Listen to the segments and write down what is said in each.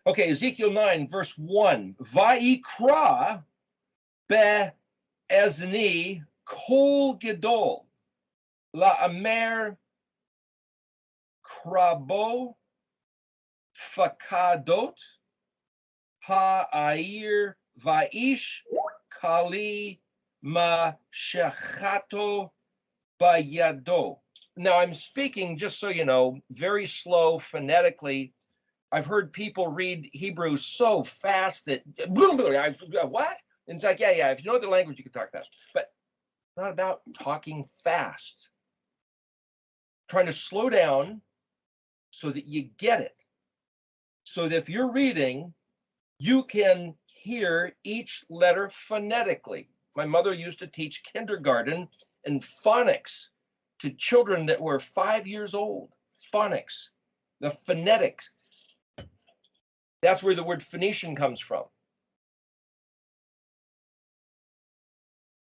Okay, Ezekiel 9, verse 1. Vayikra be'ezni kol gedol la'amer krabo fakadot ha'air va'ish kali ma shechato bayado. Now I'm speaking, just so you know, very slow phonetically. I've heard people read Hebrew so fast that what? And it's like, yeah, if you know the language, you can talk fast. But it's not about talking fast. Trying to slow down so that you get it. So that if you're reading, you can hear each letter phonetically. My mother used to teach kindergarten and phonics to children that were 5 years old. Phonics, the phonetics. That's where the word Phoenician comes from.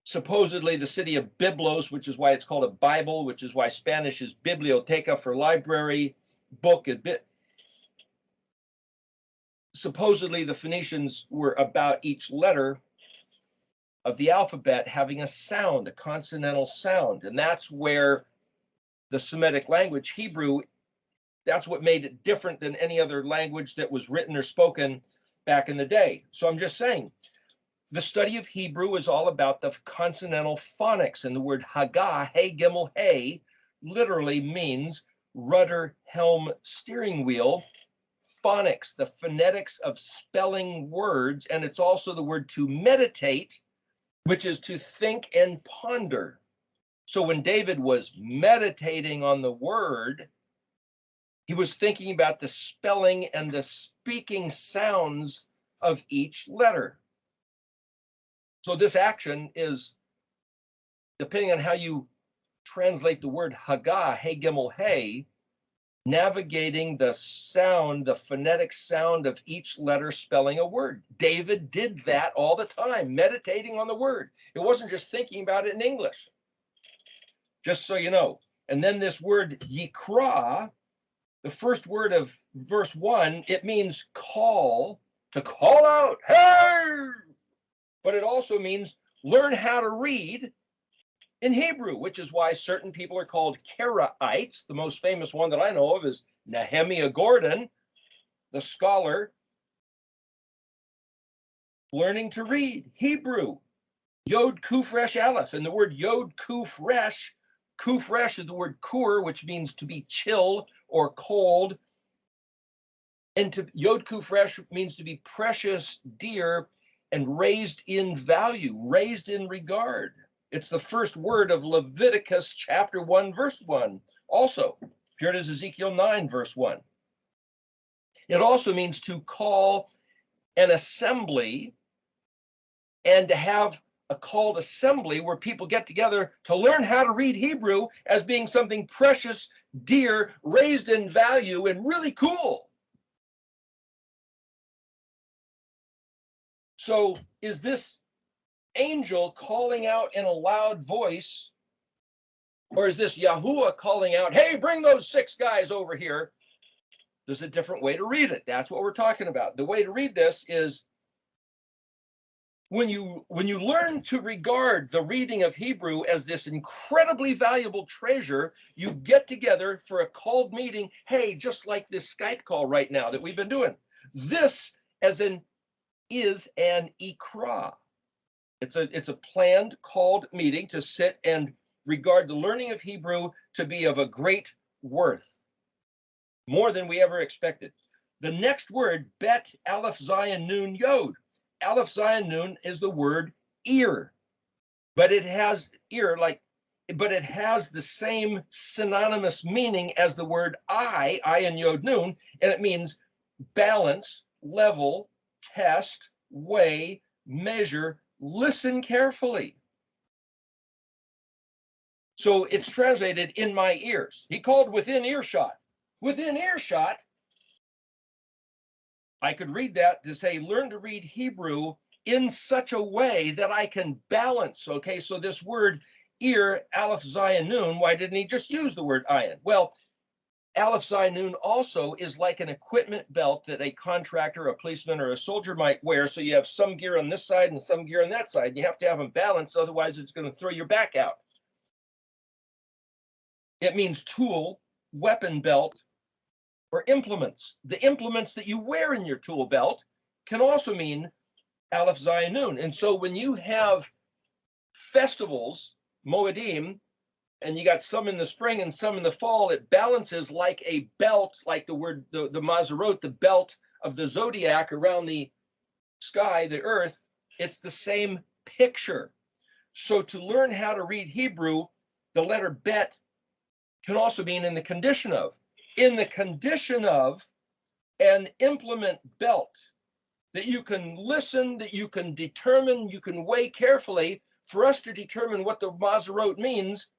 Supposedly the city of Biblos, which is why it's called a Bible, which is why Spanish is biblioteca for library, book. Supposedly the Phoenicians were about each letter of the alphabet having a sound, a consonantal sound. And that's where the Semitic language, Hebrew, that's what made it different than any other language that was written or spoken back in the day. So I'm just saying, the study of Hebrew is all about the consonantal phonics, and the word Haggah, Hey Gimel Hey, literally means rudder, helm, steering wheel. Phonics, the phonetics of spelling words, and it's also the word to meditate, which is to think and ponder. So when David was meditating on the word, he was thinking about the spelling and the speaking sounds of each letter. So this action is, depending on how you translate the word Haggah, Hey Gimel Hey, navigating the sound, the phonetic sound of each letter spelling a word. David did that all the time, meditating on the word. It wasn't just thinking about it in English, just so you know. And then this word Yikra, the first word of verse 1, it means call, to call out, hey! But it also means learn how to read in Hebrew, which is why certain people are called Karaites. The most famous one that I know of is Nehemiah Gordon, the scholar, learning to read Hebrew. Yod Kuf Resh Aleph, and the word Yod Kuf Resh is the word kur, which means to be chill or cold. And Yod Kuf Resh means to be precious, dear, and raised in value, raised in regard. It's the first word of Leviticus chapter 1, verse 1. Also, here it is, Ezekiel 9, verse 1. It also means to call an assembly and to have a called assembly where people get together to learn how to read Hebrew as being something precious, dear, raised in value, and really cool. So is this angel calling out in a loud voice, or is this Yahuwah calling out, hey, bring those 6 guys over here? There's a different way to read it. That's what we're talking about. The way to read this is when you learn to regard the reading of Hebrew as this incredibly valuable treasure, you get together for a called meeting. Hey, just like this Skype call right now that we've been doing. This is an ikra. It's a planned called meeting to sit and regard the learning of Hebrew to be of a great worth, more than we ever expected. The next word, Bet Aleph Zion Nun Yod. Aleph Zion Nun is the word ear, but it has the same synonymous meaning as the word ayin Yod Nun, and it means balance, level, test, weigh, measure, listen carefully. So it's translated in my ears. He called within earshot. Within earshot, I could read that to say, learn to read Hebrew in such a way that I can balance. Okay, so this word ear, Aleph Zion Nun, why didn't he just use the word ayin? Well, Aleph Zai Nun also is like an equipment belt that a contractor, a policeman, or a soldier might wear. So you have some gear on this side and some gear on that side. You have to have them balanced, otherwise it's going to throw your back out. It means tool, weapon belt, or implements. The implements that you wear in your tool belt can also mean Aleph Zai Nun. And so when you have festivals, Moedim, and you got some in the spring and some in the fall, it balances like a belt, like the word, the Mazarot, the belt of the zodiac around the sky, the earth. It's the same picture. So to learn how to read Hebrew, the letter bet can also mean in the condition of. In the condition of an implement belt that you can listen, that you can determine, you can weigh carefully for us to determine what the Mazarot means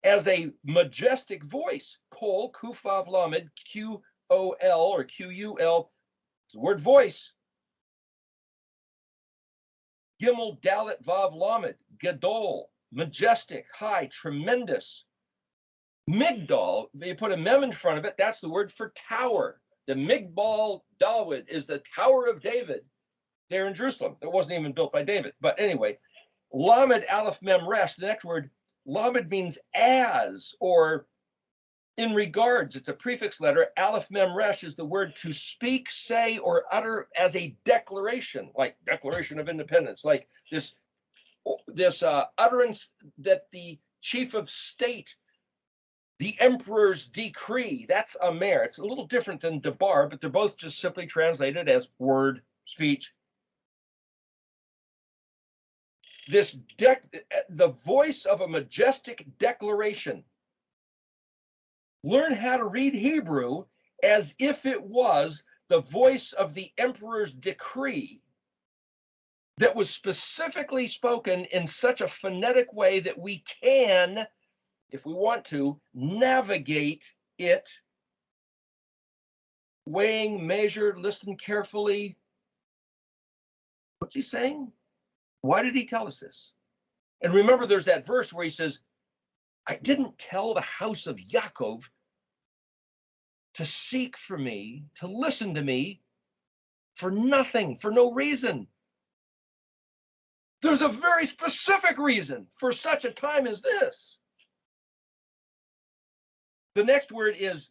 as a majestic voice. Kol, Kufav Lamed, Q-O-L or Q-U-L, the word voice. Gimel, Dalet, Vav, Lamed, Gadol, majestic, high, tremendous. Migdal, you put a mem in front of it, that's the word for tower. The Migdal David is the Tower of David there in Jerusalem. It wasn't even built by David. But anyway, Lamed Aleph Mem Resh, the next word, Lamed means as or in regards. It's a prefix letter. Aleph Mem Resh is the word to speak, say, or utter as a declaration, like Declaration of Independence, like this utterance that the chief of state, the emperor's decree, that's Amer. It's a little different than Debar, but they're both just simply translated as word, speech. The voice of a majestic declaration. Learn how to read Hebrew as if it was the voice of the emperor's decree that was specifically spoken in such a phonetic way that we can, if we want to, navigate it, weighing, measured, listen carefully. What's he saying? Why did he tell us this? And remember, there's that verse where he says, I didn't tell the house of Yaakov to seek for me, to listen to me for nothing, for no reason. There's a very specific reason for such a time as this. The next word is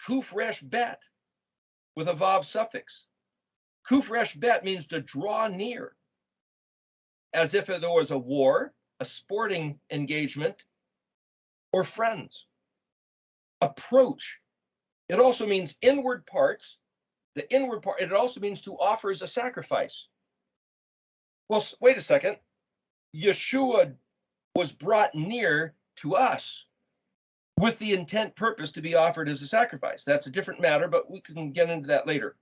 kuf resh bet with a vav suffix. Kuf resh bet means to draw near, as if there was a war, a sporting engagement, or friends. Approach. It also means inward parts. The inward part, it also means to offer as a sacrifice. Well, wait a second. Yeshua was brought near to us with the intent purpose to be offered as a sacrifice. That's a different matter, but we can get into that later.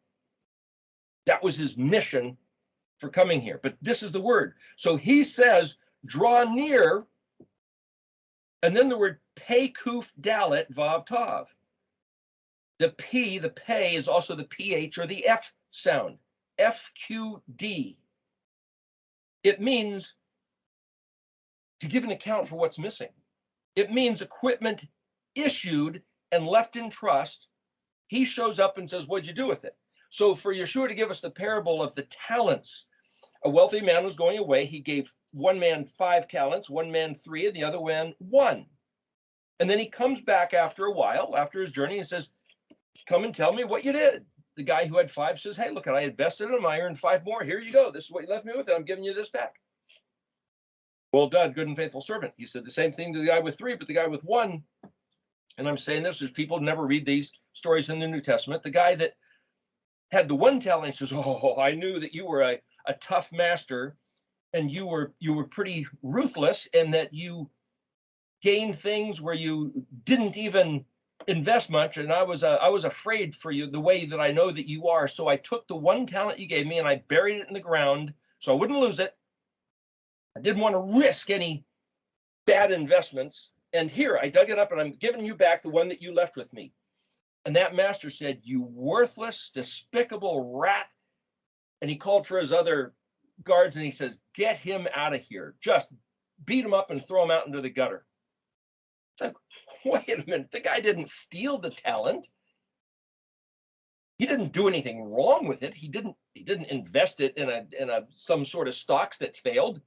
That was his mission for coming here. But this is the word. So he says, draw near, and then the word pei kuf dalet vav tav. The P, the pei, is also the PH or the F sound. FQD. It means to give an account for what's missing. It means equipment issued and left in trust. He shows up and says, what'd you do with it? So for Yeshua to give us the parable of the talents, a wealthy man was going away. He gave one man 5 talents, one man 3, and the other man 1. And then he comes back after a while, after his journey, and says, come and tell me what you did. The guy who had 5 says, hey, look, I invested in them. I earned 5 more. Here you go. This is what you left me with, and I'm giving you this back. Well done, good and faithful servant. He said the same thing to the guy with 3, but the guy with 1, and I'm saying this, is people never read these stories in the New Testament. The guy that had the 1 talent says, oh, I knew that you were a tough master, and you were pretty ruthless, and that you gained things where you didn't even invest much, and I was afraid for you the way that I know that you are. So I took the 1 talent you gave me and I buried it in the ground so I wouldn't lose it. I didn't want to risk any bad investments. And here I dug it up and I'm giving you back the 1 that you left with me. And that master said, you worthless, despicable rat. And he called for his other guards and he says, get him out of here. Just beat him up and throw him out into the gutter. It's like, wait a minute, the guy didn't steal the talent. He didn't do anything wrong with it. He didn't invest it in some sort of stocks that failed.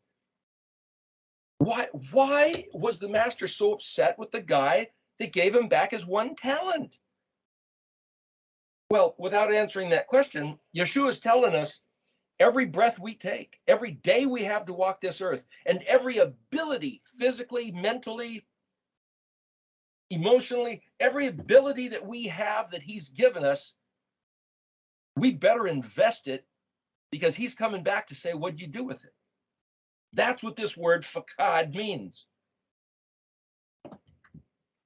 Why was the master so upset with the guy that gave him back his one talent? Well, without answering that question, Yeshua is telling us every breath we take, every day we have to walk this earth, and every ability, physically, mentally, emotionally, every ability that we have that he's given us, we better invest it, because he's coming back to say, what'd you do with it? That's what this word fakad means.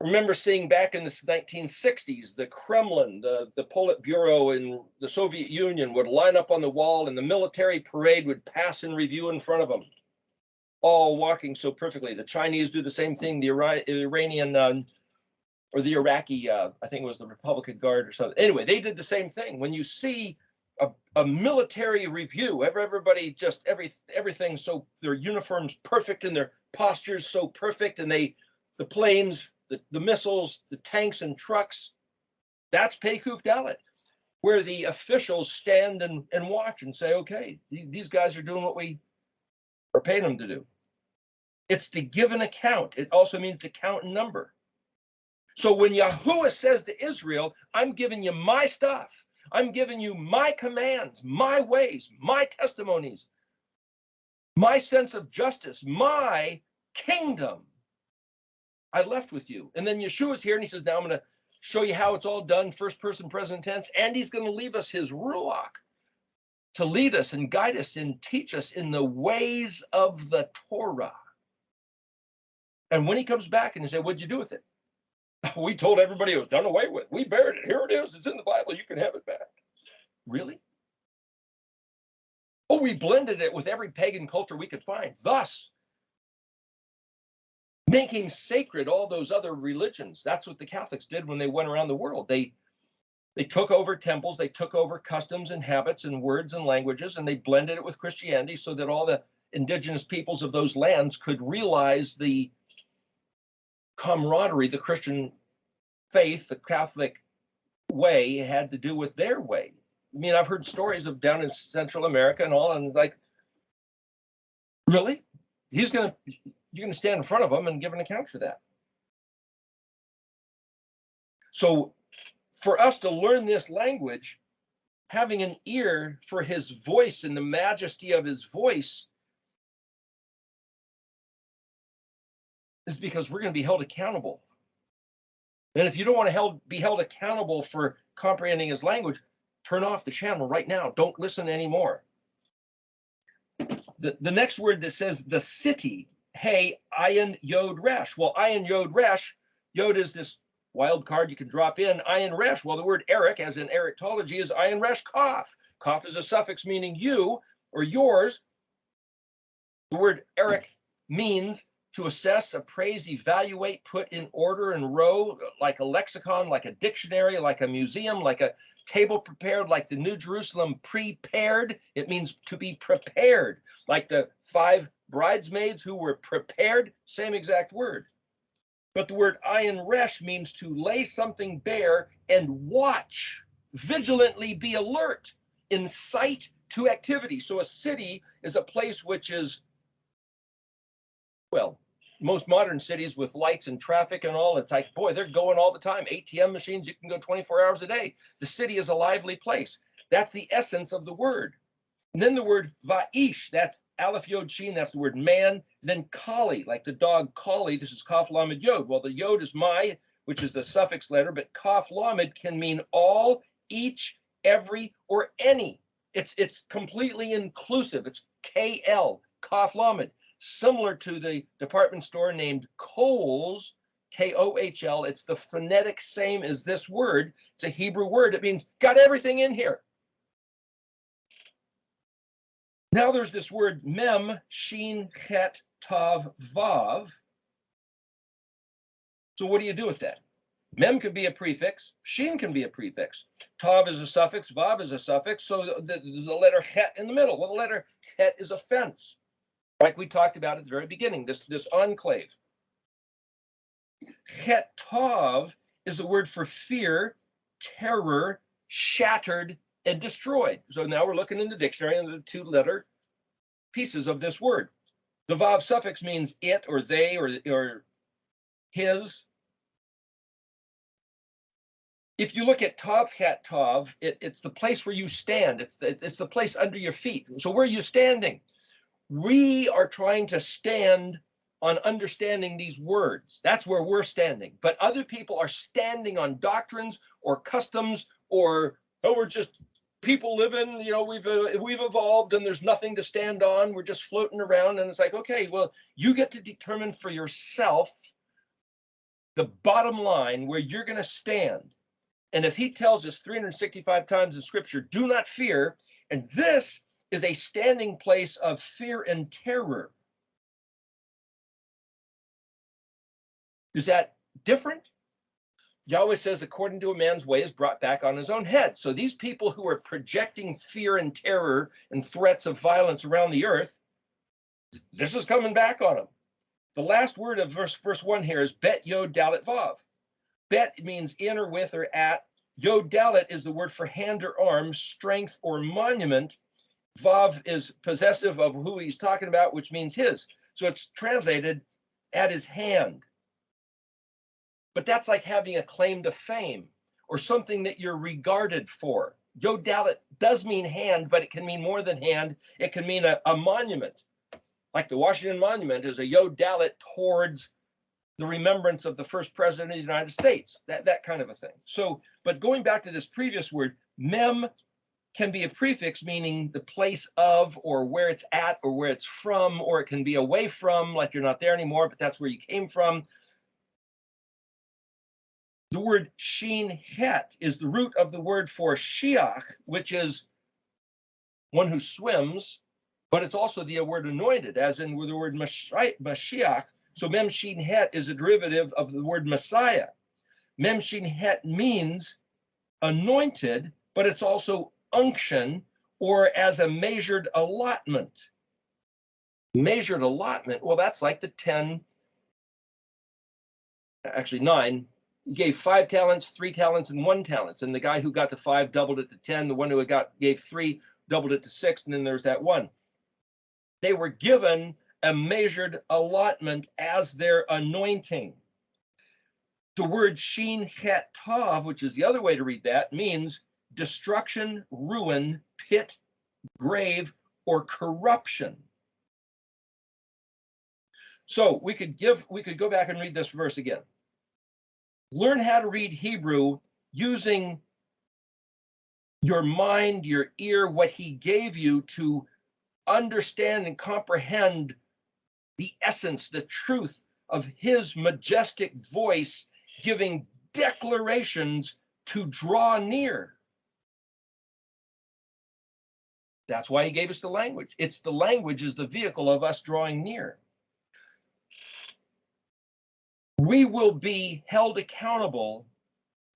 Remember seeing back in the 1960s, the Kremlin, the Politburo in the Soviet Union would line up on the wall and the military parade would pass in review in front of them, all walking so perfectly. The Chinese do the same thing, the Iranian or the Iraqi, I think it was the Republican Guard or something. Anyway, they did the same thing. When you see a military review, everybody just, everything, so their uniforms perfect and their postures so perfect, and the planes, the missiles, the tanks and trucks, that's Pekuf Dalet, where the officials stand and watch and say, okay, these guys are doing what we are paying them to do. It's to give an account. It also means to count in number. So when Yahuwah says to Israel, I'm giving you my stuff, I'm giving you my commands, my ways, my testimonies, my sense of justice, my kingdom, I left with you. And then Yeshua's here and he says, now I'm going to show you how it's all done, first person present tense, and he's going to leave us his ruach to lead us and guide us and teach us in the ways of the Torah. And when he comes back and he said, what'd you do with it? We told everybody it was done away with. We buried it. Here it is. It's in the Bible. You can have it back. Really? Oh, we blended it with every pagan culture we could find, thus making sacred all those other religions. That's what the Catholics did when they went around the world. They took over temples, they took over customs and habits and words and languages, and they blended it with Christianity so that all the indigenous peoples of those lands could realize the camaraderie the Christian faith, the Catholic way, had to do with their way. I mean, I've heard stories of down in Central America and all, and like, really? You're going to stand in front of him and give an account for that. So for us to learn this language, having an ear for his voice and the majesty of his voice, is because we're going to be held accountable. And if you don't want to be held accountable for comprehending his language, turn off the channel right now. Don't listen anymore. The next word that says the city, hey, ayin yod resh. Well, ayin yod resh, yod is this wild card you can drop in. Ayin resh, well, the word Eric, as in Erictology, is ayin resh kaf. Kaf is a suffix meaning you or yours. The word Eric means to assess, appraise, evaluate, put in order and row, like a lexicon, like a dictionary, like a museum, like a table prepared, like the New Jerusalem prepared. It means to be prepared, like the 5 bridesmaids who were prepared, same exact word. But the word ayin resh means to lay something bare and watch, vigilantly be alert, incite to activity. So a city is a place which is, well, most modern cities with lights and traffic and all, it's like, boy, they're going all the time. ATM machines, you can go 24 hours a day. The city is a lively place. That's the essence of the word. And then the word va'ish, that's aleph yod shin, that's the word man. And then kali, like the dog Kali, this is kaf lamed yod. Well, the yod is my, which is the suffix letter, but kaf lamed can mean all, each, every, or any. It's completely inclusive. It's KL, kaf lamed. Similar to the department store named Kohl's, K-O-H-L. It's the phonetic same as this word. It's a Hebrew word. It means got everything in here. Now there's this word mem, shin, chet, tav, vav. So what do you do with that? Mem can be a prefix. Shin can be a prefix. Tav is a suffix. Vav is a suffix. So the letter chet in the middle. Well, the letter chet is a fence. Like we talked about at the very beginning, this enclave. Het tov is the word for fear, terror, shattered, and destroyed. So now we're looking in the dictionary and the two-letter pieces of this word. The vav suffix means it or they or his. If you look at tov, het tov, it's the place where you stand. It's the place under your feet. So where are you standing? We are trying to stand on understanding these words. That's where we're standing. But other people are standing on doctrines or customs or, oh, we're just people living, we've evolved and there's nothing to stand on. We're just floating around. And it's like, okay, well, you get to determine for yourself the bottom line where you're going to stand. And if he tells us 365 times in scripture, do not fear, and this is a standing place of fear and terror. Is that different? Yahweh says, according to a man's way is brought back on his own head. So these people who are projecting fear and terror and threats of violence around the earth, this is coming back on them. The last word of verse 1 here is bet yod dalet vav. Bet means in or with or at. Yod dalet is the word for hand or arm, strength or monument. Vav is possessive of who he's talking about, which means his. So it's translated at his hand. But that's like having a claim to fame or something that you're regarded for. Yod dalet does mean hand, but it can mean more than hand. It can mean a monument. Like the Washington Monument is a yod dalet towards the remembrance of the first president of the United States, that kind of a thing. So, but going back to this previous word, mem can be a prefix meaning the place of or where it's at or where it's from, or it can be away from, like you're not there anymore, but that's where you came from. The word shin het is the root of the word for shiach, which is one who swims, but it's also the word anointed, as in the word Mashiach. So mem shin het is a derivative of the word Messiah. Mem shin het means anointed, but it's also unction or as a measured allotment. Measured allotment, well, that's like the 9. He gave 5 talents, 3 talents, and 1 talent. And the guy who got the 5 doubled it to 10. The one who gave 3 doubled it to 6. And then there's that 1. They were given a measured allotment as their anointing. The word shin het tov, which is the other way to read that, means destruction, ruin, pit, grave, or corruption. So we could go back and read this verse again. Learn how to read Hebrew using your mind, your ear, what he gave you to understand and comprehend the essence, the truth of his majestic voice giving declarations to draw near. That's why he gave us the language. It's the language is the vehicle of us drawing near. We will be held accountable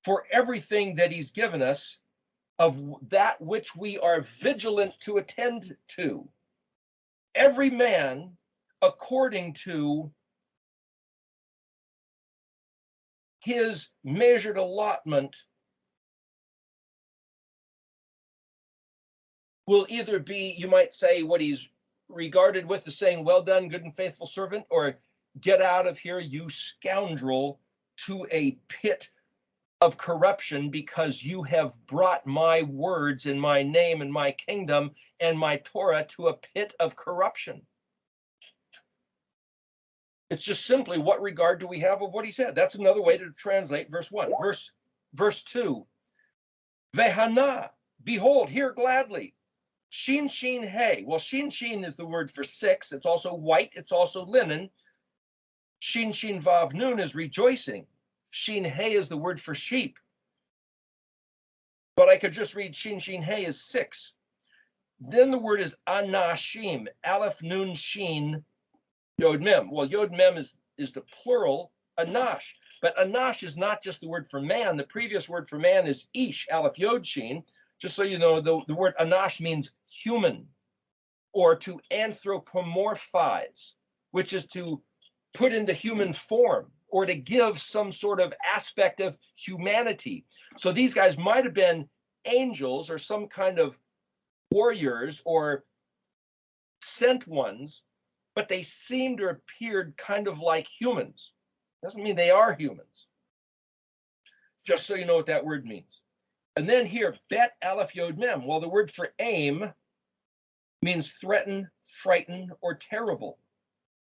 for everything that he's given us of that which we are vigilant to attend to. Every man according to his measured allotment will either be, you might say, what he's regarded with the saying, well done, good and faithful servant, or get out of here, you scoundrel, to a pit of corruption because you have brought my words in my name and my kingdom and my Torah to a pit of corruption. It's just simply what regard do we have of what he said. That's another way to translate verse 1. Verse 2. Vehana, behold, hear gladly. Shin shin hey. Well, shin shin is the word for 6. It's also white. It's also linen. Shin shin vav nun is rejoicing. Shin hey is the word for sheep. But I could just read shin shin hey is 6. Then the word is anashim. Aleph nun shin yod mem. Well, yod mem is the plural, anash. But anash is not just the word for man. The previous word for man is ish, aleph yod shin. Just so you know, the word anash means human or to anthropomorphize, which is to put into human form. or to give some sort of aspect of humanity. So these guys might have been angels or some kind of warriors or sent ones, but they seem to have appeared kind of like humans. Doesn't mean they are humans. Just so you know what that word means. And then here, bet, aleph, yod, mem. Well, the word for aim means threaten, frighten, or terrible.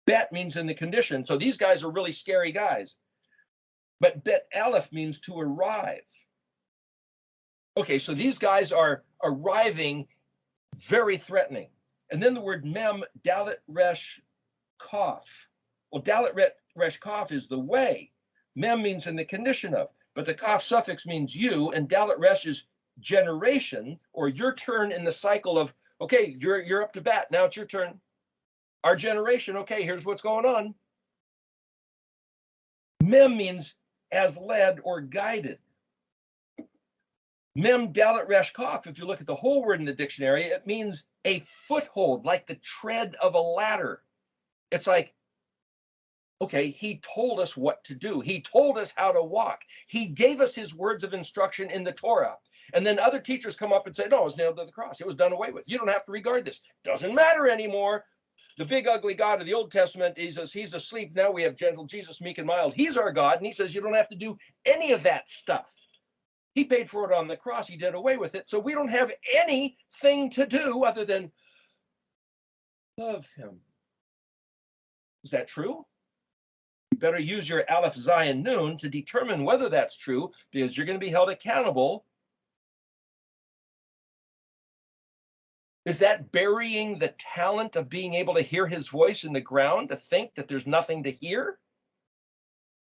Bet means in the condition. So these guys are really scary guys. But bet aleph means to arrive. Okay, so these guys are arriving very threatening. And then the word mem, dalet, resh, kaf. Well, dalet, resh, kaf is the way. Mem means in the condition of. But the kaf suffix means you, and dalet, resh is generation, or your turn in the cycle of, okay, you're up to bat. Now it's your turn. Our generation, okay, here's what's going on. Mem means as led or guided. Mem, dalet, resh, kaf, if you look at the whole word in the dictionary, it means a foothold, like the tread of a ladder. It's like, okay, he told us what to do. He told us how to walk. He gave us his words of instruction in the Torah. And then other teachers come up and say, no, it was nailed to the cross. It was done away with. You don't have to regard this. Doesn't matter anymore. The big ugly God of the Old Testament, he says, he's asleep. Now we have gentle Jesus, meek and mild. He's our God. And he says, you don't have to do any of that stuff. He paid for it on the cross. He did away with it. So we don't have anything to do other than love him. Is that true? You better use your aleph, zayin, nun to determine whether that's true, because you're going to be held accountable. Is that burying the talent of being able to hear his voice in the ground, to think that there's nothing to hear?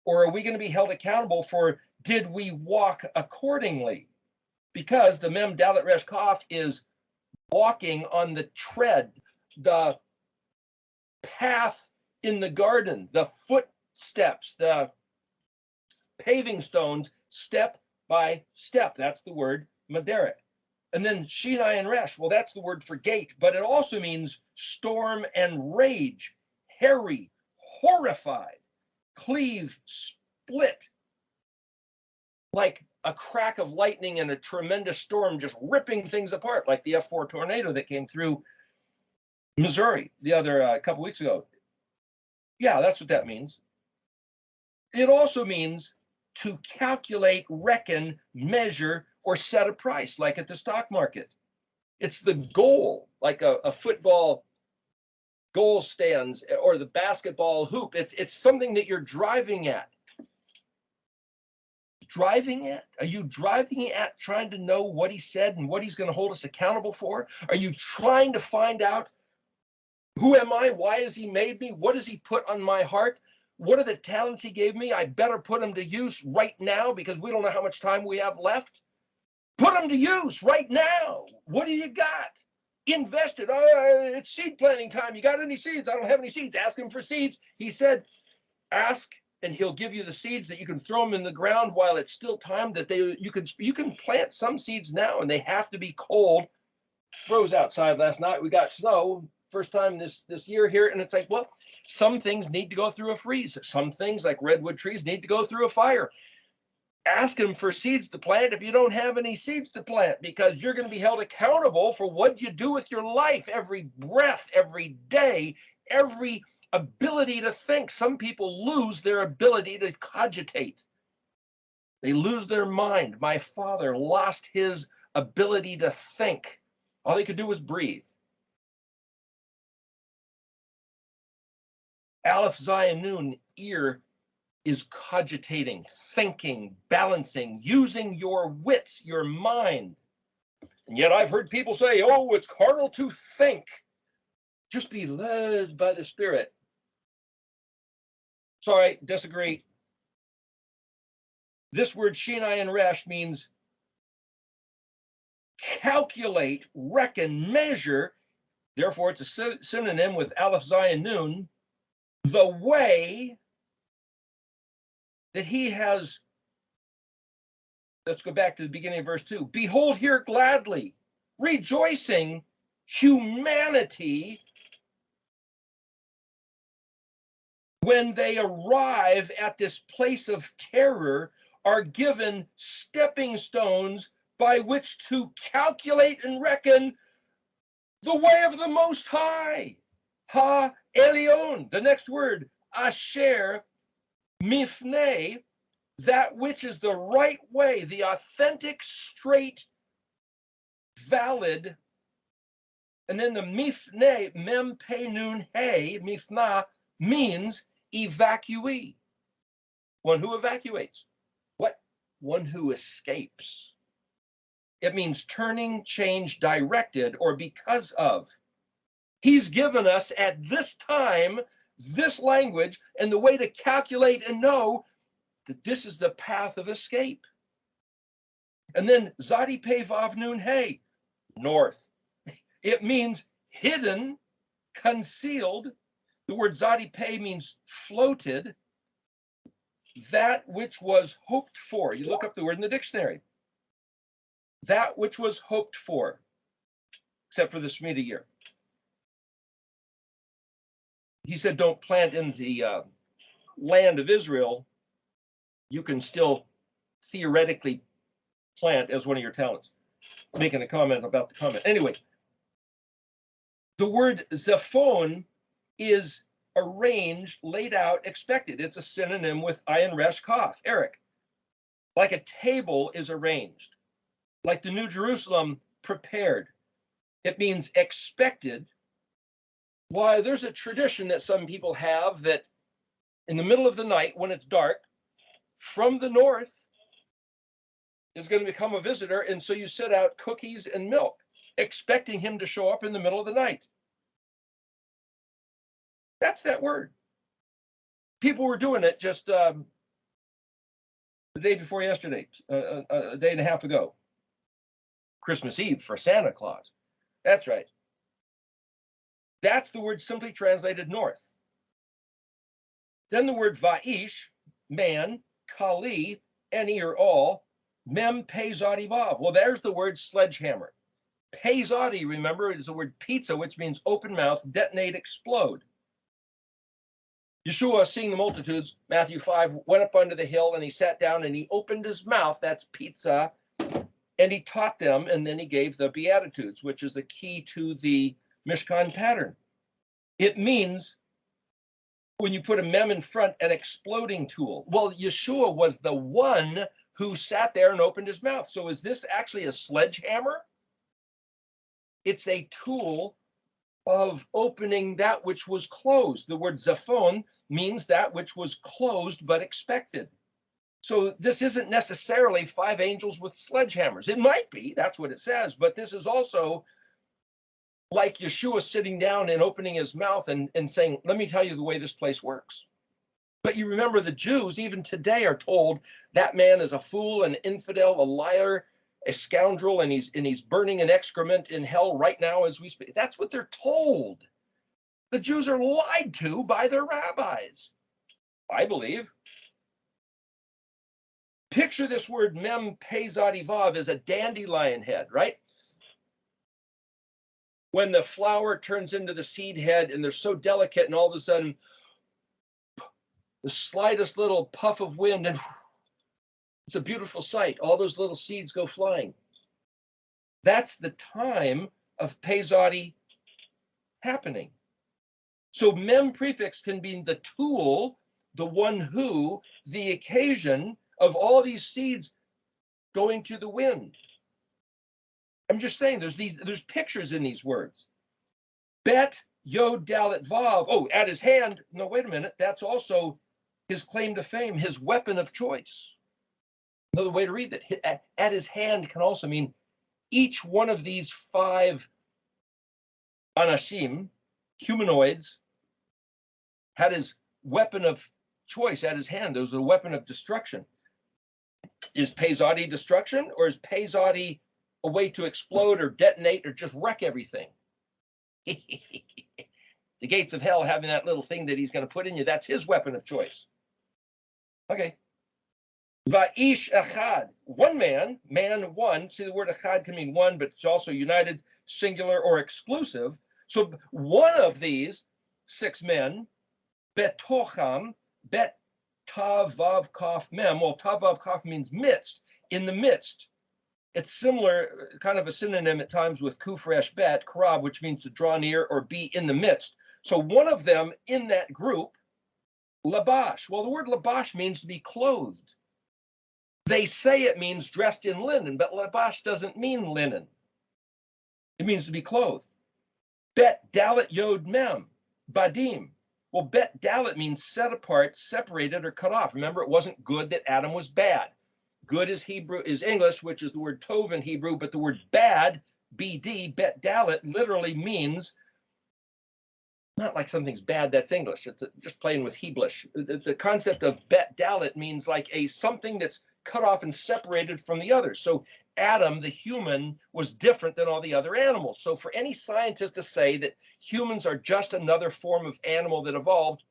Or are we going to be held accountable for, did we walk accordingly? Because the mem, dalet, resh, kaf is walking on the tread, the path in the garden, the footsteps, the paving stones, step by step. That's the word maderet. And then shinai and resh, well, that's the word for gate, but it also means storm and rage, hairy, horrified, cleave, split, like a crack of lightning and a tremendous storm just ripping things apart, like the F4 tornado that came through Missouri the other couple weeks ago. Yeah, that's what that means. It also means to calculate, reckon, measure, or set a price, like at the stock market. It's the goal, like a football goal stands or the basketball hoop. It's something that you're driving at. Driving at? Are you driving at trying to know what he said and what he's going to hold us accountable for? Are you trying to find out, who am I? Why has he made me? What has he put on my heart? What are the talents he gave me? I better put them to use right now, because we don't know how much time we have left. Put them to use right now. What do you got? Invest it. It's seed planting time. You got any seeds? I don't have any seeds. Ask him for seeds. He said, ask and he'll give you the seeds that you can throw them in the ground while it's still time, that you can plant some seeds now, and they have to be cold. Froze outside last night. We got snow first time this year here, and it's like, well, some things need to go through a freeze. Some things, like redwood trees, need to go through a fire. Ask him for seeds to plant if you don't have any seeds to plant, because you're going to be held accountable for what you do with your life, every breath, every day, every ability to think. Some people lose their ability to cogitate. They lose their mind. My father lost his ability to think. All he could do was breathe. Aleph, zayin, nun, ear, is cogitating, thinking, balancing, using your wits, your mind. And yet I've heard people say, oh, it's carnal to think. Just be led by the Spirit. Sorry, disagree. This word shinai and resh means calculate, reckon, measure. Therefore, it's a synonym with aleph, zayin, nun, the way that he has. Let's go back to the beginning of verse 2. Behold here gladly, rejoicing, humanity when they arrive at this place of terror, are given stepping stones by which to calculate and reckon the way of the Most High. Ha Elyon, the next word, Asher Mifnei, that which is the right way, the authentic, straight, valid. And then the Mifnei, Mem Pe Nun He, Mifna, means evacuee, one who evacuates. What? One who escapes. It means turning, change, directed, or because of. He's given us at this time this language and the way to calculate and know that this is the path of escape. And then Zadi Pe Vav Nun He, north. It means hidden, concealed. The word Zadi Pe means floated. That which was hoped for. You look up the word in the dictionary. That which was hoped for, except for the Shemitah year. He said, don't plant in the land of Israel. You can still theoretically plant as one of your talents. Making a comment about the comment. Anyway, the word zephon is arranged, laid out, expected. It's a synonym with ayin resh kaf. Eric, like a table is arranged, like the New Jerusalem prepared. It means expected. Why, there's a tradition that some people have that in the middle of the night when it's dark, from the north is going to become a visitor, and so you set out cookies and milk, expecting him to show up in the middle of the night. That's that word. People were doing it just the day before yesterday, a day and a half ago. Christmas Eve for Santa Claus. That's right. That's the word simply translated north. Then the word va'ish, man, kali, any or all, mem pe zadi vav. Well, there's the word sledgehammer. Pe zadi, remember, is the word pizza, which means open mouth, detonate, explode. Yeshua, seeing the multitudes, Matthew 5, went up onto the hill and he sat down and he opened his mouth, that's pizza, and he taught them, and then he gave the Beatitudes, which is the key to the Mishkan pattern. It means, when you put a mem in front, an exploding tool. Well, Yeshua was the one who sat there and opened his mouth. So is this actually a sledgehammer? It's a tool of opening that which was closed. The word zephon means that which was closed but expected. So this isn't necessarily 5 angels with sledgehammers. It might be, that's what it says, but this is also like Yeshua sitting down and opening his mouth and saying, let me tell you the way this place works. But you remember the Jews, even today, are told that man is a fool, an infidel, a liar, a scoundrel, and he's burning an excrement in hell right now as we speak. That's what they're told. The Jews are lied to by their rabbis, I believe. Picture this word mem pe zadi vav as a dandelion head, right? When the flower turns into the seed head and they're so delicate, and all of a sudden the slightest little puff of wind, and it's a beautiful sight. All those little seeds go flying. That's the time of pe zadi happening. So mem prefix can be the tool, the one who, the occasion of all these seeds going to the wind. I'm just saying there's pictures in these words. Bet Yod Dalet Vav. Oh, at his hand. No, wait a minute. That's also his claim to fame, his weapon of choice. Another way to read that. At his hand can also mean each one of these 5 anashim, humanoids, had his weapon of choice at his hand. It was a weapon of destruction. Is pe zadi destruction, or is pe zadi a way to explode or detonate or just wreck everything? The gates of hell having that little thing that he's going to put in you, that's his weapon of choice. Okay. Va'ish echad, one man, man one. See, the word echad can mean one, but it's also united, singular, or exclusive. So one of these 6 men Betocham, bet tav vav kaf mem. Well, tav vav kaf means midst, in the midst. It's similar, kind of a synonym at times with kufresh bet, karab, which means to draw near or be in the midst. So one of them in that group, Labash. Well, the word Labash means to be clothed. They say it means dressed in linen, but Labash doesn't mean linen. It means to be clothed. Bet dalet yod mem, badim. Well, bet dalet means set apart, separated, or cut off. Remember, it wasn't good that Adam was bad. Good is Hebrew, is English, which is the word tov in Hebrew, but the word bad, bd, bet dalet, literally means not like something's bad, that's English. It's just playing with Heblish. The concept of bet dalet means like something that's cut off and separated from the others. So Adam, the human, was different than all the other animals. So for any scientist to say that humans are just another form of animal that evolved,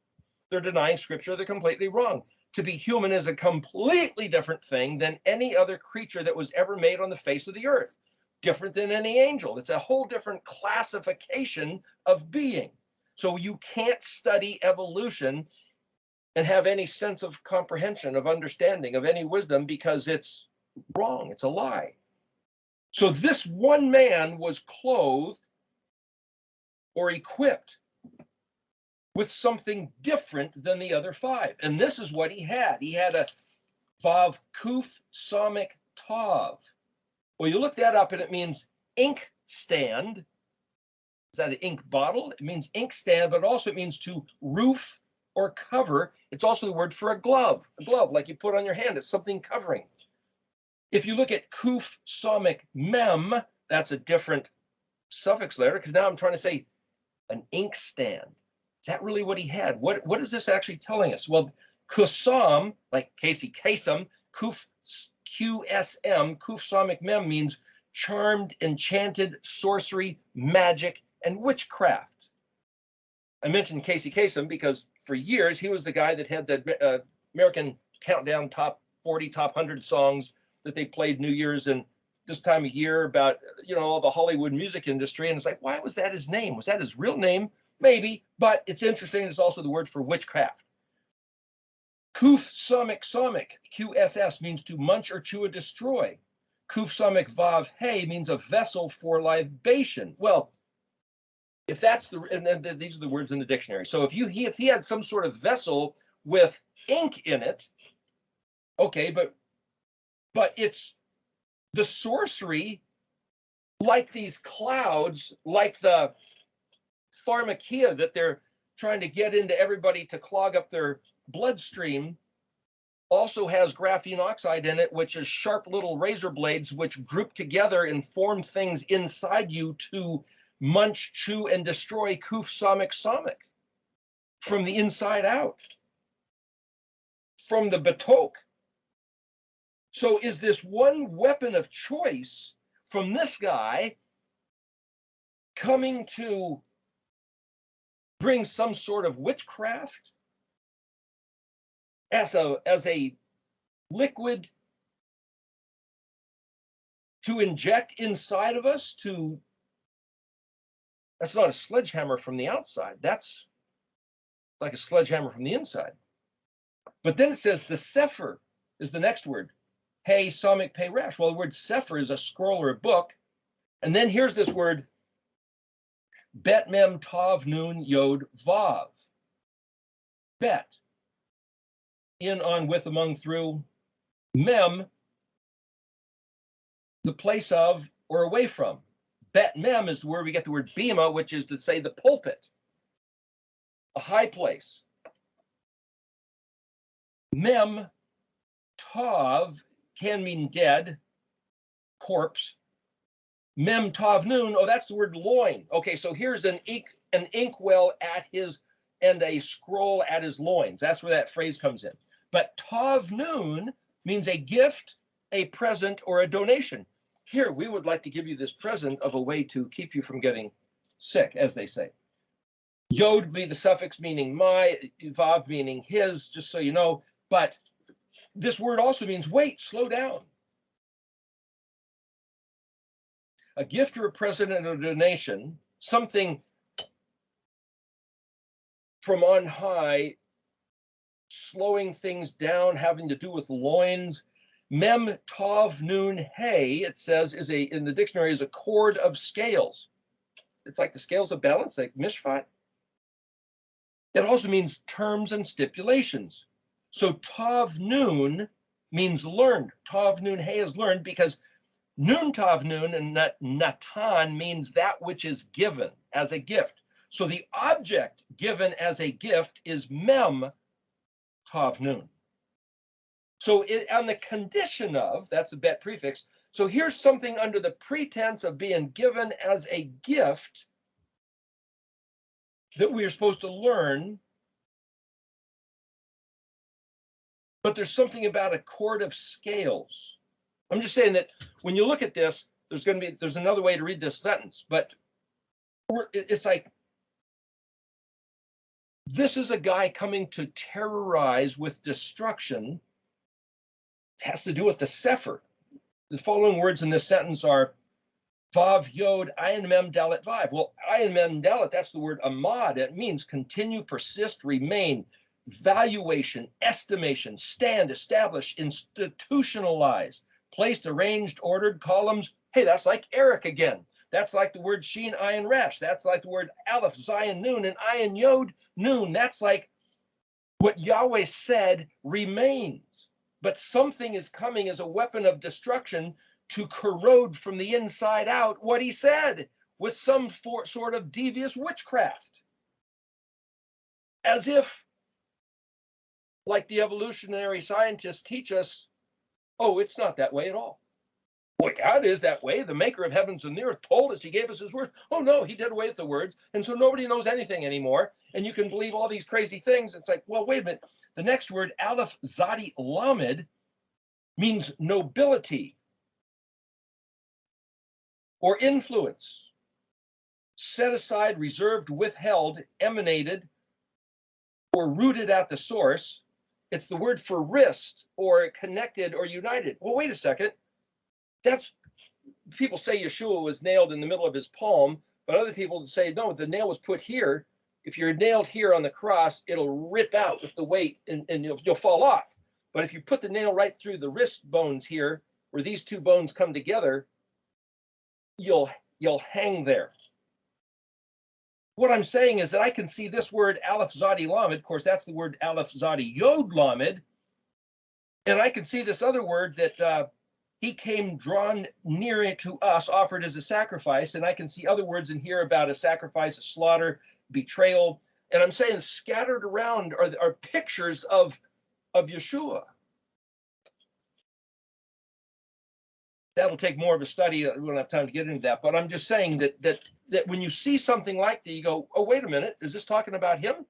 they're denying scripture. They're completely wrong. To be human is a completely different thing than any other creature that was ever made on the face of the earth. Different than any angel. It's a whole different classification of being. So you can't study evolution and have any sense of comprehension, of understanding, of any wisdom, because it's wrong. It's a lie. So this one man was clothed or equipped with something different than the other five. And this is what he had. He had a vav kuf samik tav. Well, you look that up and it means ink stand. Is that an ink bottle? It means ink stand, but also it means to roof or cover. It's also the word for a glove like you put on your hand. It's something covering. If you look at kuf samik mem, that's a different suffix letter, because now I'm trying to say an ink stand. Is that really what he had? What is this actually telling us? Well, kusam, like Casey Kasem, kuf QSM, kuf samik mem means charmed, enchanted, sorcery, magic, and witchcraft. I mentioned Casey Kasem because for years he was the guy that had the American Countdown top 40, top 100 songs that they played New Year's and this time of year about, all the Hollywood music industry. And it's like, why was that his name? Was that his real name? Maybe, but it's interesting. It's also the word for witchcraft. Kuf samik samik, QSS, means to munch or chew or destroy. Kuf samik vav hey means a vessel for libation. Well, if that's and these are the words in the dictionary. So if he had some sort of vessel with ink in it, okay, but it's the sorcery, like these clouds, like the pharmakia that they're trying to get into everybody to clog up their bloodstream, also has graphene oxide in it, which is sharp little razor blades which group together and form things inside you to munch, chew, and destroy kuf samik samik from the inside out, from the batok. So is this one weapon of choice from this guy coming to bring some sort of witchcraft as a liquid to inject inside of us? That's not a sledgehammer from the outside. That's like a sledgehammer from the inside. But then it says the sefer is the next word. Hey, samik pei resh. Well, the word sefer is a scroll or a book. And then here's this word, bet mem tav nun yod vav. Bet, in, on, with, among, through. Mem, the place of or away from. Bet mem is where we get the word bima, which is to say the pulpit, a high place. Mem, tav, can mean dead, corpse. Mem tav nun, oh, that's the word loin. Okay, so here's an inkwell at his, and a scroll at his loins. That's where that phrase comes in. But tav nun means a gift, a present, or a donation. Here, we would like to give you this present of a way to keep you from getting sick, as they say. Yod be the suffix meaning my, vav meaning his, just so you know. But this word also means wait, slow down. A gift or a present or a donation, something from on high slowing things down, having to do with loins. Mem Tov Nun Hey, it says, in the dictionary, is a cord of scales. It's like the scales of balance, like mishpat. It also means terms and stipulations. So Tov Nun means learned. Tov Nun Hey is learned because Nun Tov Nun and Natan means that which is given as a gift. So the object given as a gift is Mem Tov Nun. So on the condition of, that's a bet prefix. So here's something under the pretense of being given as a gift that we are supposed to learn. But there's something about a cord of scales. I'm just saying that when you look at this, there's another way to read this sentence, but it's like, this is a guy coming to terrorize with destruction. It has to do with the Sefer. The following words in this sentence are Vav Yod Ayin Mem Dalet Vav. Well, Ayin Mem Dalet, that's the word amad. It means continue, persist, remain, valuation, estimation, stand, establish, institutionalize, placed, arranged, ordered, columns. Hey, that's like Eric again. That's like the word Sheen, Ayin, Resh. That's like the word Aleph, Zion, Nun, and Ayin, Yod, Nun. That's like what Yahweh said remains. But something is coming as a weapon of destruction to corrode from the inside out what he said with some sort of devious witchcraft. As if, like the evolutionary scientists teach us, oh, it's not that way at all. Well, God is that way. The maker of heavens and the earth told us, he gave us his words. Oh, no, he did away with the words. And so nobody knows anything anymore. And you can believe all these crazy things. It's like, well, wait a minute. The next word, Aleph Zadi Lamed, means nobility or influence. Set aside, reserved, withheld, emanated, or rooted at the source. It's the word for wrist or connected or united. Well, wait a second. That's, people say Yeshua was nailed in the middle of his palm, but other people say, no, the nail was put here. If you're nailed here on the cross, it'll rip out with the weight and you'll fall off. But if you put the nail right through the wrist bones here, where these two bones come together, you'll hang there. What I'm saying is that I can see this word Aleph Zadi Lamed, of course, that's the word Aleph Zadi Yod Lamed, and I can see this other word that he came drawn near to us, offered as a sacrifice, and I can see other words in here about a sacrifice, a slaughter, betrayal, and I'm saying scattered around are pictures of Yeshua. That'll take more of a study. We don't have time to get into that, but I'm just saying that when you see something like that, you go, oh, wait a minute, is this talking about him?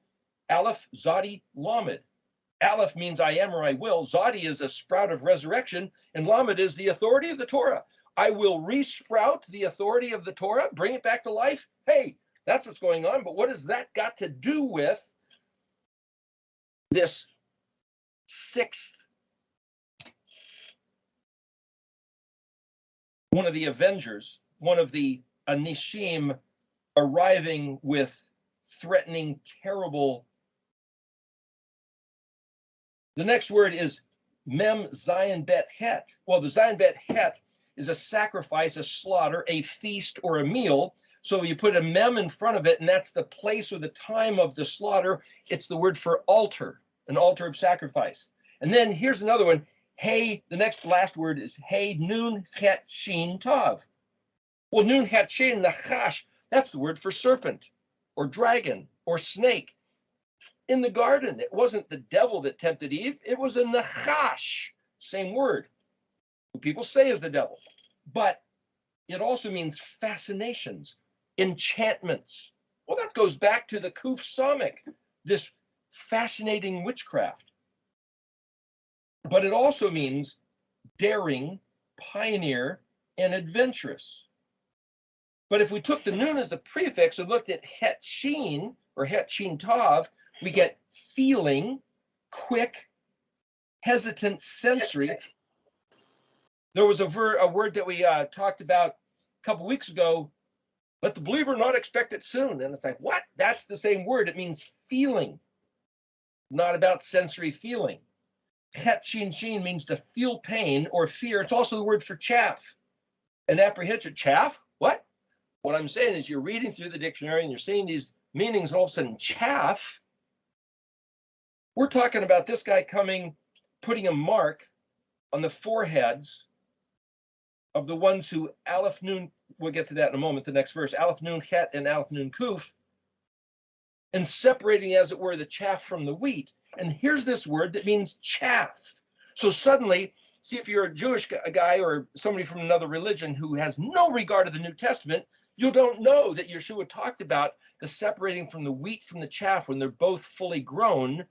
Aleph Zadi Lamed. Aleph means I am or I will. Zadi is a sprout of resurrection, and Lamed is the authority of the Torah. I will resprout the authority of the Torah, bring it back to life. Hey, that's what's going on. But what has that got to do with this sixth, one of the Avengers, one of the Anishim arriving with threatening, terrible. The next word is Mem Zion Bet Het. Well, the Zion Bet Het is a sacrifice, a slaughter, a feast, or a meal. So you put a mem in front of it, and that's the place or the time of the slaughter. It's the word for altar, an altar of sacrifice. And then here's another one. Hey, the last word is Hey Nun Het Shin Tav. Well, Nun Het Shin Nachash, that's the word for serpent, or dragon, or snake. In the garden, it wasn't the devil that tempted Eve, it was a Nachash, same word, who people say is the devil. But it also means fascinations, enchantments. Well, that goes back to the Kuf Samik, this fascinating witchcraft. But it also means daring, pioneer, and adventurous. But if we took the Nun as the prefix and looked at Het Shin, or Het Shin Tav, we get feeling, quick, hesitant, sensory. There was a word that we talked about a couple weeks ago, let the believer not expect it soon. And it's like, what? That's the same word. It means feeling. not about sensory feeling. Chet shin shin means to feel pain or fear. It's also the word for chaff and apprehension. Chaff? What? What I'm saying is you're reading through the dictionary and you're seeing these meanings, and all of a sudden, chaff. We're talking about this guy coming, putting a mark on the foreheads of the ones who Aleph Nun, we'll get to that in a moment, the next verse, Aleph Nun Chet and Aleph Nun Kuf, and separating, as it were, the chaff from the wheat. And here's this word that means chaff. So suddenly, see, if you're a Jewish guy or somebody from another religion who has no regard to the New Testament, you don't know that Yeshua talked about the separating from the wheat from the chaff when they're both fully grown.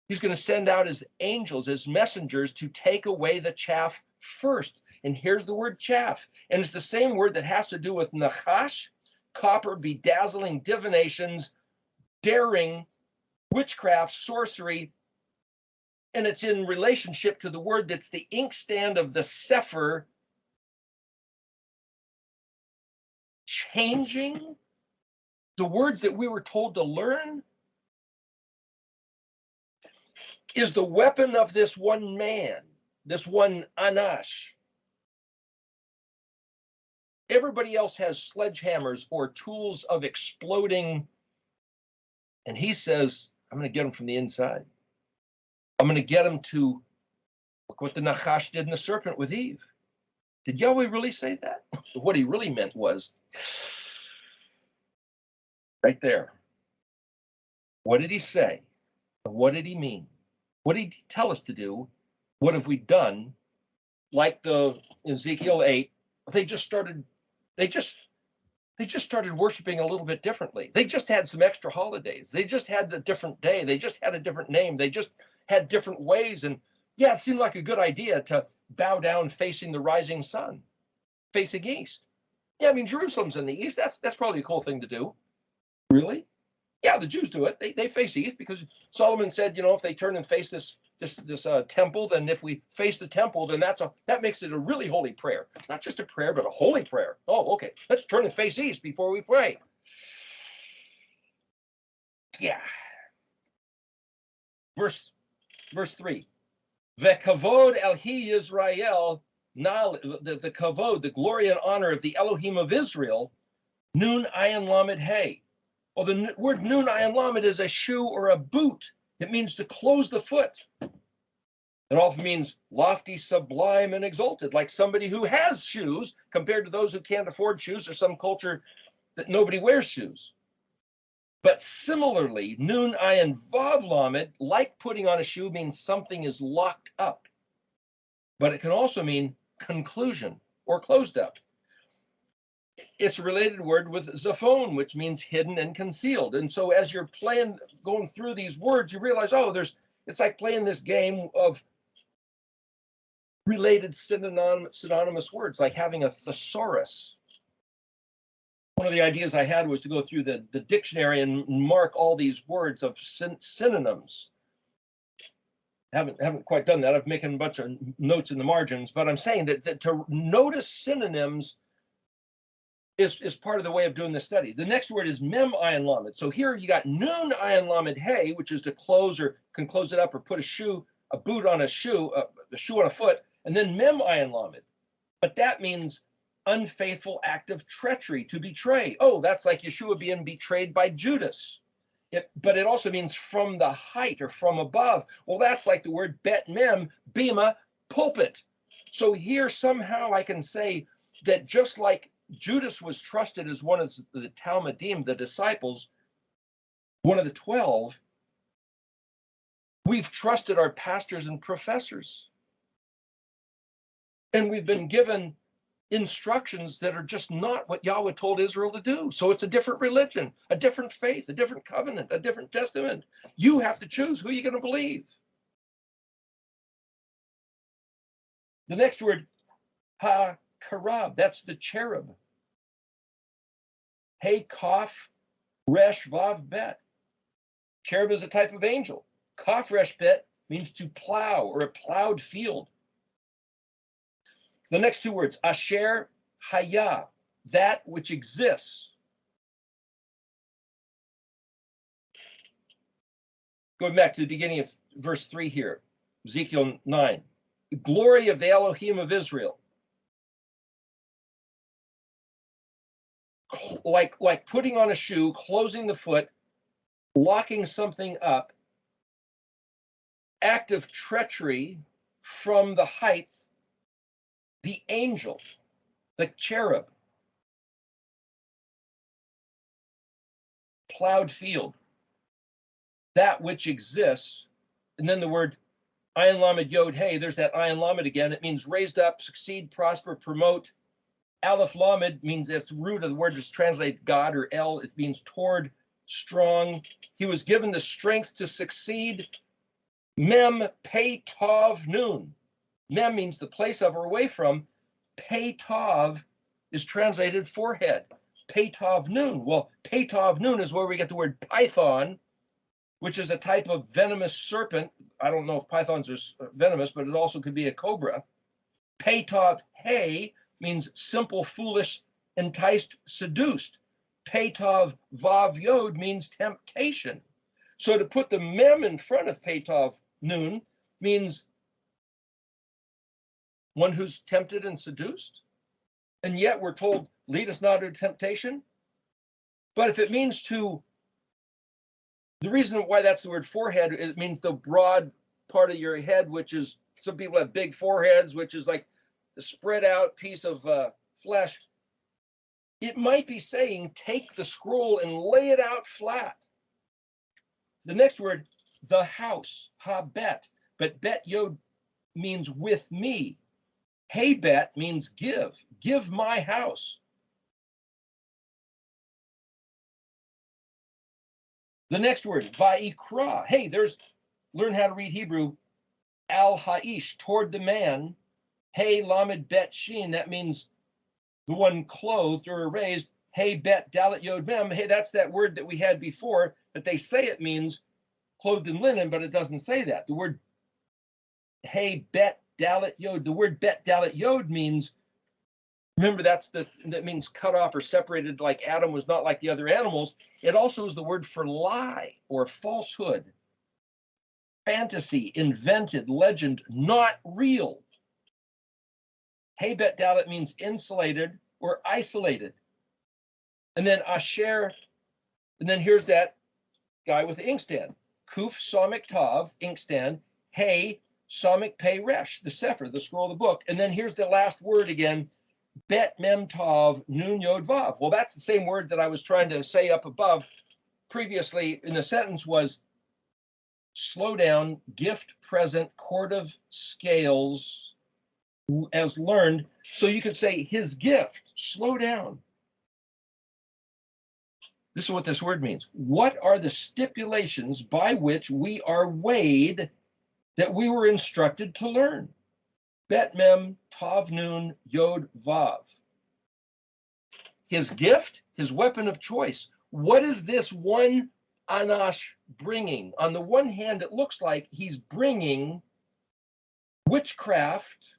He's going to send out his angels, his messengers, to take away the chaff first. And here's the word chaff. And it's the same word that has to do with nachash, copper, bedazzling, divinations, daring, witchcraft, sorcery. And it's in relationship to the word that's the inkstand of the Sefer, changing the words that we were told to learn. Is the weapon of this one man, this one Anash. Everybody else has sledgehammers or tools of exploding. And he says, I'm going to get them from the inside. I'm going to get them to look what the Nachash did in the serpent with Eve. Did Yahweh really say that? What he really meant was right there. What did he say? What did he mean? What did he tell us to do? What have we done? Like the Ezekiel 8, they just started worshiping a little bit differently. They just had some extra holidays. They just had a different day. They just had a different name. They just had different ways. And yeah, it seemed like a good idea to bow down facing the rising sun, facing east. Yeah, I mean, Jerusalem's in the east. That's probably a cool thing to do. Really? Yeah, the Jews do it. They face east because Solomon said, if they turn and face this temple, then if we face the temple, then that makes it a really holy prayer. Not just a prayer, but a holy prayer. Oh, okay. Let's turn and face east before we pray. Yeah. Verse 3. Vekavod elhi Yisrael, the kavod, the glory and honor of the Elohim of Israel, nun ayin lamed hey. Well, the word nun ayin lamed is a shoe or a boot. It means to close the foot. It often means lofty, sublime, and exalted, like somebody who has shoes compared to those who can't afford shoes or some culture that nobody wears shoes. But similarly, nun ayin vav lamed, like putting on a shoe, means something is locked up. But it can also mean conclusion or closed up. It's a related word with zaphon, which means hidden and concealed. And so as you're going through these words, you realize, it's like playing this game of related synonymous words, like having a thesaurus. One of the ideas I had was to go through the dictionary and mark all these words of synonyms. Haven't quite done that. I've making a bunch of notes in the margins, but I'm saying that to notice synonyms is part of the way of doing this study. The next word is mem ayin lamed. So here you got nun ayin lamed hey, which is to close or can close it up or put a boot on a shoe, a shoe on a foot, and then mem ayin lamed. But that means unfaithful act of treachery, to betray. Oh, that's like Yeshua being betrayed by Judas. But it also means from the height or from above. Well, that's like the word bet mem, bima, pulpit. So here somehow I can say that just like Judas was trusted as one of the Talmudim, the disciples, one of the 12, we've trusted our pastors and professors. And we've been given instructions that are just not what Yahweh told Israel to do. So it's a different religion, a different faith, a different covenant, a different testament. You have to choose who you're going to believe. The next word, ha-karab, that's the cherub. Hey, kaf, resh, vav, bet. Cherub is a type of angel. Kaf, resh, bet means to plow or a plowed field. The next two words, asher, haya, that which exists. Going back to the beginning of verse 3 here, Ezekiel 9. The glory of the Elohim of Israel. Like putting on a shoe, closing the foot, locking something up, act of treachery from the height, the angel, the cherub, plowed field, that which exists. And then the word Ayin Lamed Yod Hey, there's that Ayin Lamed again. It means raised up, succeed, prosper, promote. Aleph Lamed means, that's the root of the word is translated God, or El, it means toward, strong. He was given the strength to succeed. Mem Pei Tov Nun. Mem means the place of or away from. Pei Tov is translated forehead. Pei Tov Nun. Well, Pei Tov Nun is where we get the word python, which is a type of venomous serpent. I don't know if pythons are venomous, but it also could be a cobra. Pei Tov Hey means simple, foolish, enticed, seduced. Pei Tov Vav Yod means temptation. So to put the mem in front of Pei Tov Nun means one who's tempted and seduced. And yet we're told, lead us not into temptation. But if it means to, the reason why that's the word forehead, it means the broad part of your head, which is, some people have big foreheads, which is like the spread out piece of flesh. It might be saying, take the scroll and lay it out flat. The next word, the house, ha-bet. But bet yod means with me. Hey bet means give my house. The next word, va'ikra. Hey, learn how to read Hebrew. Al ha'ish, toward the man. Hey lamed bet shin, that means the one clothed or raised. Hey bet dalet yod mem. Hey, that's that word that we had before, that they say it means clothed in linen, but it doesn't say that. The word hey bet dalet yod, the word bet dalet yod means, remember, that means cut off or separated, like Adam was not like the other animals. It also is the word for lie or falsehood, fantasy, invented, legend, not real. Hey bet dalet means insulated or isolated. And then asher, and then here's that guy with the inkstand. Kuf Samik Tav, inkstand. Hey Samik Pei Resh, the Sefer, the scroll of the book. And then here's the last word again. Bet mem tav nun yod vav. Well, that's the same word that I was trying to say up above previously in the sentence was slow down, gift present, chord of scales, as learned. So you could say his gift, slow down. This is what this word means. What are the stipulations by which we are weighed that we were instructed to learn? Bet mem tav nun yod vav. His gift, his weapon of choice. What is this one Anash bringing? On the one hand, it looks like he's bringing witchcraft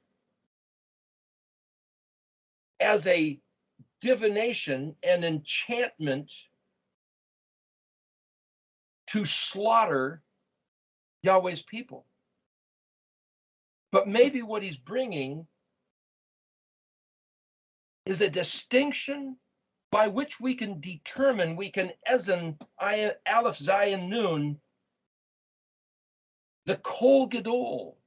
as a divination and enchantment to slaughter Yahweh's people. But maybe what he's bringing is a distinction by which we can determine, we can ezen aleph zayin nun, the kol gadol,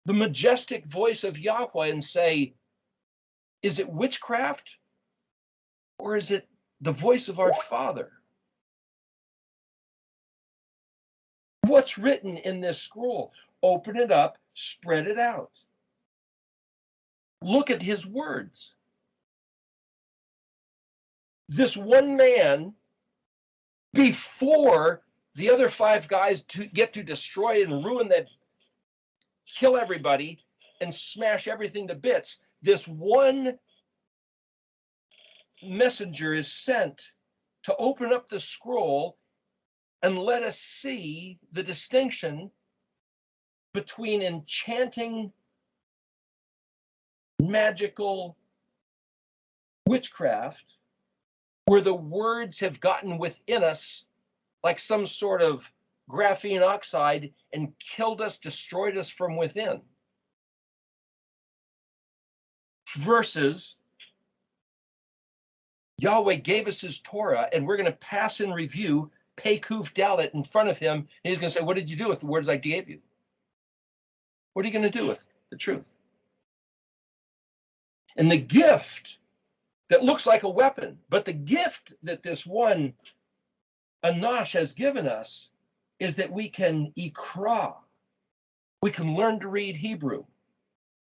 the majestic voice of Yahweh, and say, is it witchcraft or is it the voice of our Father? What's written in this scroll? Open it up, spread it out. Look at his words. This one man, before the other five guys get to destroy and ruin that, kill everybody and smash everything to bits, this one messenger is sent to open up the scroll and let us see the distinction between enchanting, magical witchcraft, where the words have gotten within us like some sort of graphene oxide and killed us, destroyed us from within. Versus Yahweh gave us his Torah, and we're going to pass in review, pay kuf dalet in front of him, and he's going to say, what did you do with the words I gave you? What are you going to do with the truth? And the gift that looks like a weapon, but the gift that this one Anash has given us is that we can ikra. We can learn to read Hebrew,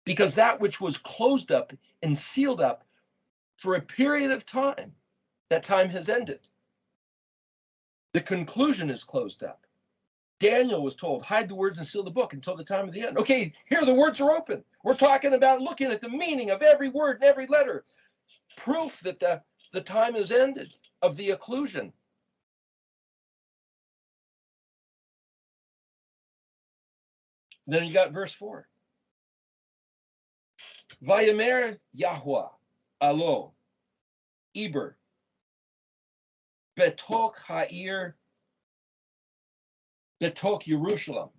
because that which was closed up and sealed up for a period of time, that time has ended. The conclusion is closed up. Daniel was told, hide the words and seal the book until the time of the end. Okay, here the words are open. We're talking about looking at the meaning of every word and every letter. Proof that the time has ended of the occlusion. Then you got verse 4. Vayomer Yahweh alo Eber betok ha'ir betok Yerushalayim.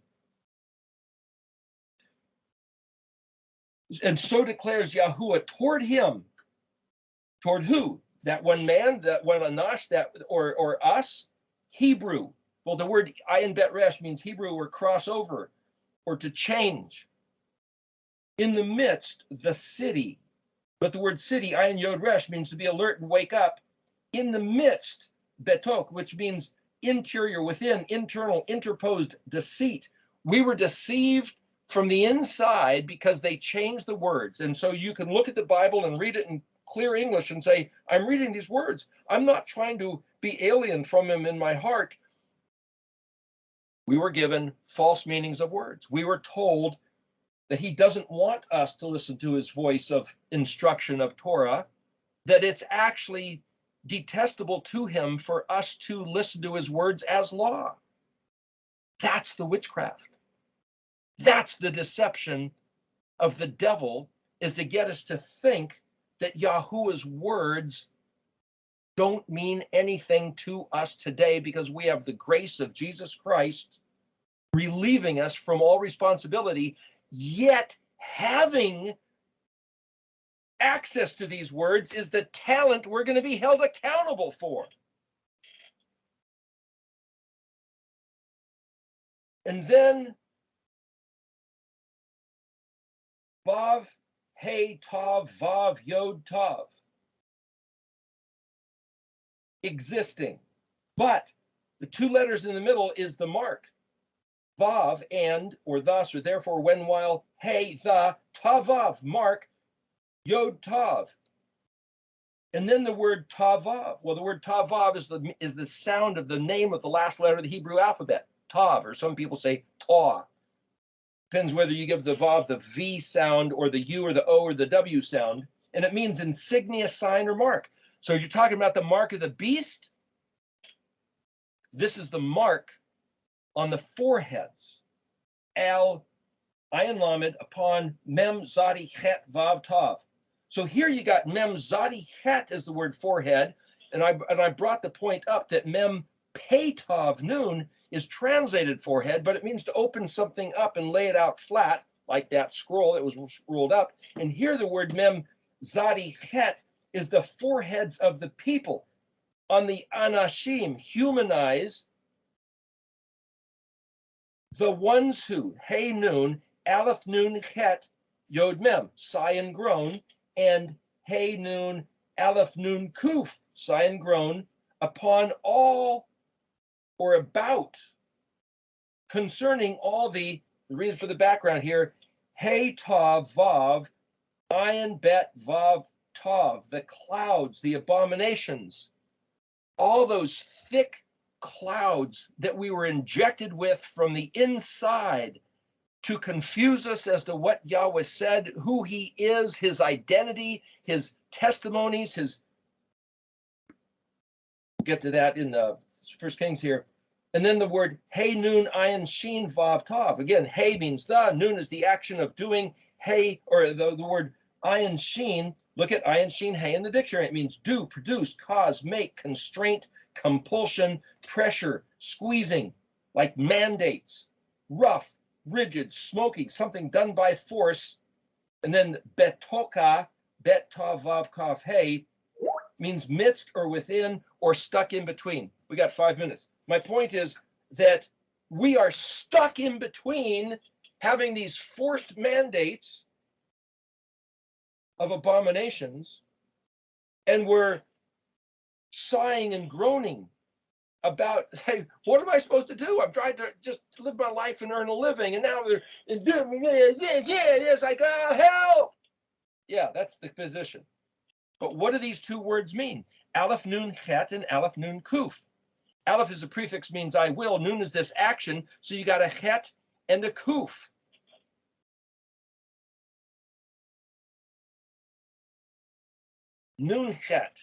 And so declares Yahuwah toward him. Toward who? That one man, that one Anash, that or us? Hebrew. Well, the word ayin bet resh means Hebrew or cross over or to change. In the midst, the city. But the word city, ayin yod resh, means to be alert and wake up. In the midst, betok, which means interior, within, internal, interposed deceit. We were deceived from the inside because they changed the words. And so you can look at the Bible and read it in clear English and say, I'm reading these words. I'm not trying to be alien from him in my heart. We were given false meanings of words. We were told that he doesn't want us to listen to his voice of instruction of Torah, that it's actually detestable to him for us to listen to his words as law. That's the witchcraft. That's the deception of the devil, is to get us to think that Yahuwah's words don't mean anything to us today because we have the grace of Jesus Christ relieving us from all responsibility, yet having access to these words is the talent we're going to be held accountable for. And then Vav, Hey, Tav, Vav, Yod, Tav. Existing. But the two letters in the middle is the mark. Vav, and, or thus, or therefore, when, while, Hey, the, Tavav, mark, Yod, Tav. And then the word Tavav. Well, the word Tavav is the sound of the name of the last letter of the Hebrew alphabet. Tav, or some people say Taw. Depends whether you give the Vav the V sound or the U or the O or the W sound. And it means insignia, sign, or mark. So you're talking about the mark of the beast. This is the mark on the foreheads. Al, Ayin Lamed, upon Mem, Zadi, Het, Vav, Tav. So here you got Mem, Zadi, Het as the word forehead. And I brought the point up that Mem, Pei, Tav, Nun is translated forehead, but it means to open something up and lay it out flat, like that scroll that was rolled up. And here the word Mem, Zadi, Het is the foreheads of the people. On the Anashim, humanize the ones who, Hey Nun, Aleph Nun Het, Yod Mem, Sion groan, and Hey Nun, Aleph Nun Kuf, Sion groan, upon all or about, concerning all the reason for the background here, Hey Tav Vav, Ayin Bet Vav Tav, the clouds, the abominations, all those thick clouds that we were injected with from the inside to confuse us as to what Yahweh said, who he is, his identity, his testimonies, his, we'll get to that in the First Kings here. And then the word Hey Nun Ayin Shin Vav Tav. Again, Hey means the, Nun is the action of doing, Hey, or the word Ayin Shin Look at ayin, shin, hey in the dictionary. It means do, produce, cause, make, constraint, compulsion, pressure, squeezing, like mandates, rough, rigid, smoking, something done by force. And then betoka, bet, tav, vav, kaf, hey, means midst or within or stuck in between. We got 5 minutes. My point is that we are stuck in between having these forced mandates of abominations, and we're sighing and groaning about, hey, what am I supposed to do? I'm trying to just live my life and earn a living, and now they're it's like, oh, help. Yeah, that's the position. But what do these two words mean? Aleph nun chet and Aleph nun kuf. Aleph is a prefix, means I will. Nun is this action, so you got a chet and a kuf. Nun chet,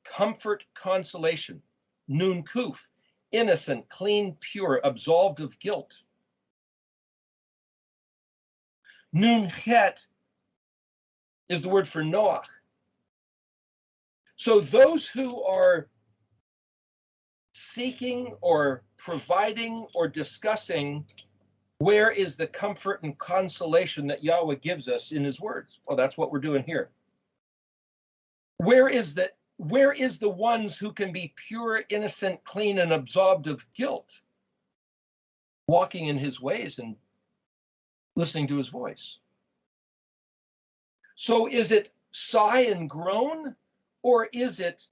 comfort, consolation. Nun kuf, innocent, clean, pure, absolved of guilt. Nun chet is the word for Noach. So those who are seeking or providing or discussing where is the comfort and consolation that Yahweh gives us in his words, well, that's what we're doing here. Where is the ones who can be pure, innocent, clean, and absolved of guilt? Walking in his ways and listening to his voice. So is it sigh and groan, or is it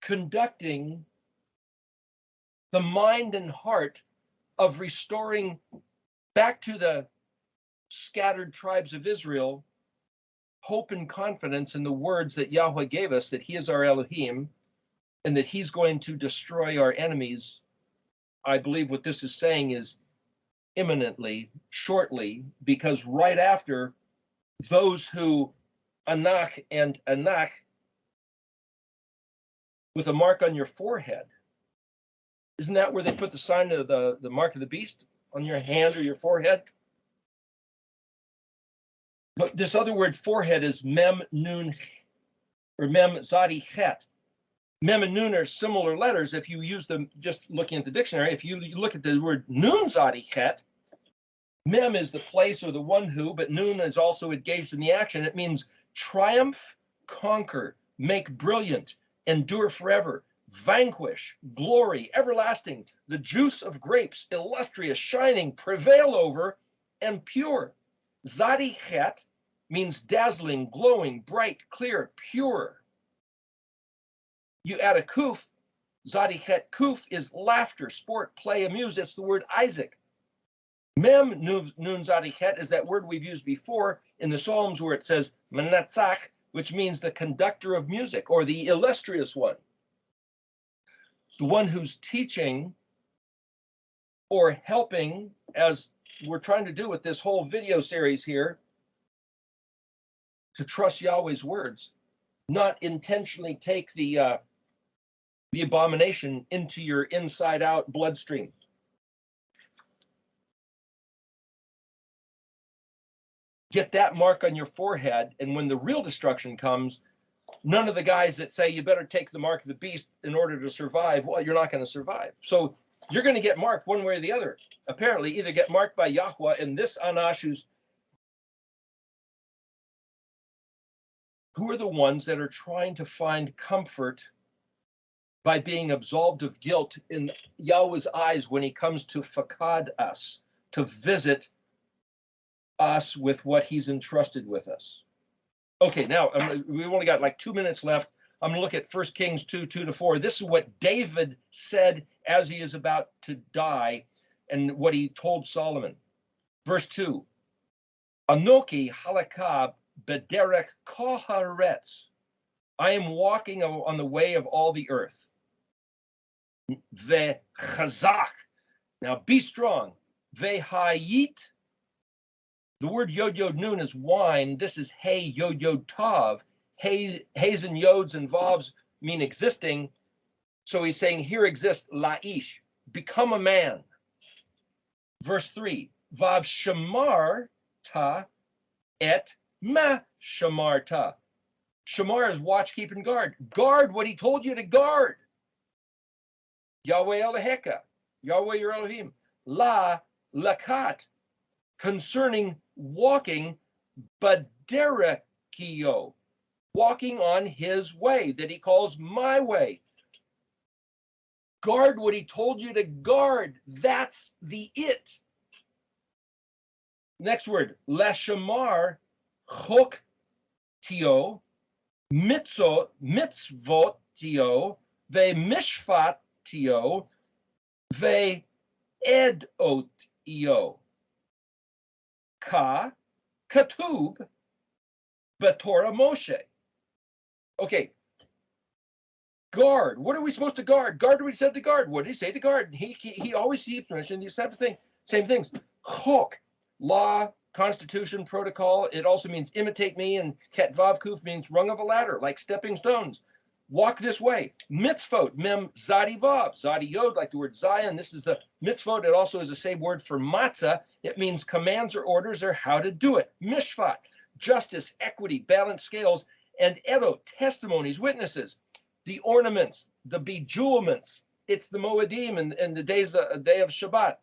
conducting the mind and heart of restoring back to the scattered tribes of Israel hope and confidence in the words that Yahweh gave us, that he is our Elohim and that he's going to destroy our enemies? I believe what this is saying is imminently, shortly, because right after those who Anak and Anak with a mark on your forehead, isn't that where they put the sign of the mark of the beast on your hand or your forehead? But this other word forehead is mem nun or mem zadi chet. Mem and nun are similar letters. If you use them, just looking at the dictionary, if you look at the word nun zadi chet, mem is the place or the one who, but nun is also engaged in the action. It means triumph, conquer, make brilliant, endure forever, vanquish, glory, everlasting, the juice of grapes, illustrious, shining, prevail over, and pure. Zadi chet means dazzling, glowing, bright, clear, pure. You add a kuf, Zadi chet kuf is laughter, sport, play, amuse. That's the word Isaac. Mem nun zadi chet is that word we've used before in the Psalms where it says menatzach, which means the conductor of music or the illustrious one. The one who's teaching or helping, as we're trying to do with this whole video series here, to trust Yahweh's words, not intentionally take the abomination into your inside out bloodstream. Get that mark on your forehead, and when the real destruction comes, none of the guys that say you better take the mark of the beast in order to survive, well, you're not going to survive. So you're going to get marked one way or the other. Apparently, either get marked by Yahweh and this Anash who are the ones that are trying to find comfort by being absolved of guilt in Yahweh's eyes when he comes to fakad us, to visit us with what he's entrusted with us. Okay, now we've only got like 2 minutes left. I'm going to look at 1 Kings 2:2-4. This is what David said as he is about to die and what he told Solomon. Verse 2, Anoki halakab bederek koharetz. I am walking on the way of all the earth. Ve chazak. Now be strong. Ve hayit. The word yod yod nun is wine. This is hey yod yod tav. Heys and yods and vavs mean existing. So he's saying here exists laish. Become a man. Verse 3. Vav shamar ta et ma shamarta. Shamar is watch, keep, and guard. Guard what he told you to guard. Yahweh Eloheka, Yahweh your Elohim. La lakat, concerning walking, baderekio, walking on his way that he calls my way. Guard what he told you to guard. That's the it. Next word, leshamar chok tio, mitzvot tio, ve mishpat tio, ve edot io. Ka katub b'Torah Moshe. Okay. Guard. What are we supposed to guard? Guard what he said to guard. What did he say to guard? He always keeps mentioning these type of things. Same things. Chok, law, constitution, protocol. It also means imitate me, and ket vav kuf means rung of a ladder, like stepping stones. Walk this way. Mitzvot, mem zadi vav, zadi yod, like the word Zion. This is the mitzvot. It also is the same word for matzah. It means commands or orders or how to do it. Mishpat, justice, equity, balanced scales, and edot, testimonies, witnesses. The ornaments, the bejewelments. It's the moedim and the day of Shabbat.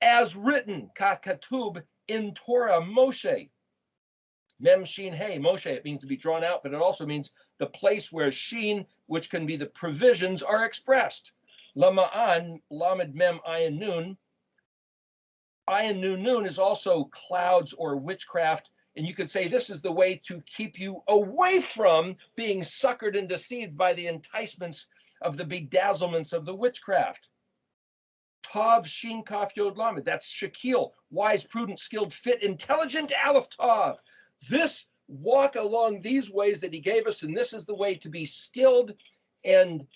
As written, katub in Torah Moshe. Mem shin hey, Moshe, it means to be drawn out, but it also means the place where shin, which can be the provisions, are expressed. Lama'an, lamed mem ayin nun. Ayin nun nun is also clouds or witchcraft. And you could say this is the way to keep you away from being suckered and deceived by the enticements of the bedazzlements of the witchcraft. Tav shin kaf yod lamed. That's Shakil, wise, prudent, skilled, fit, intelligent, aleph tav. This walk along these ways that he gave us, and this is the way to be skilled and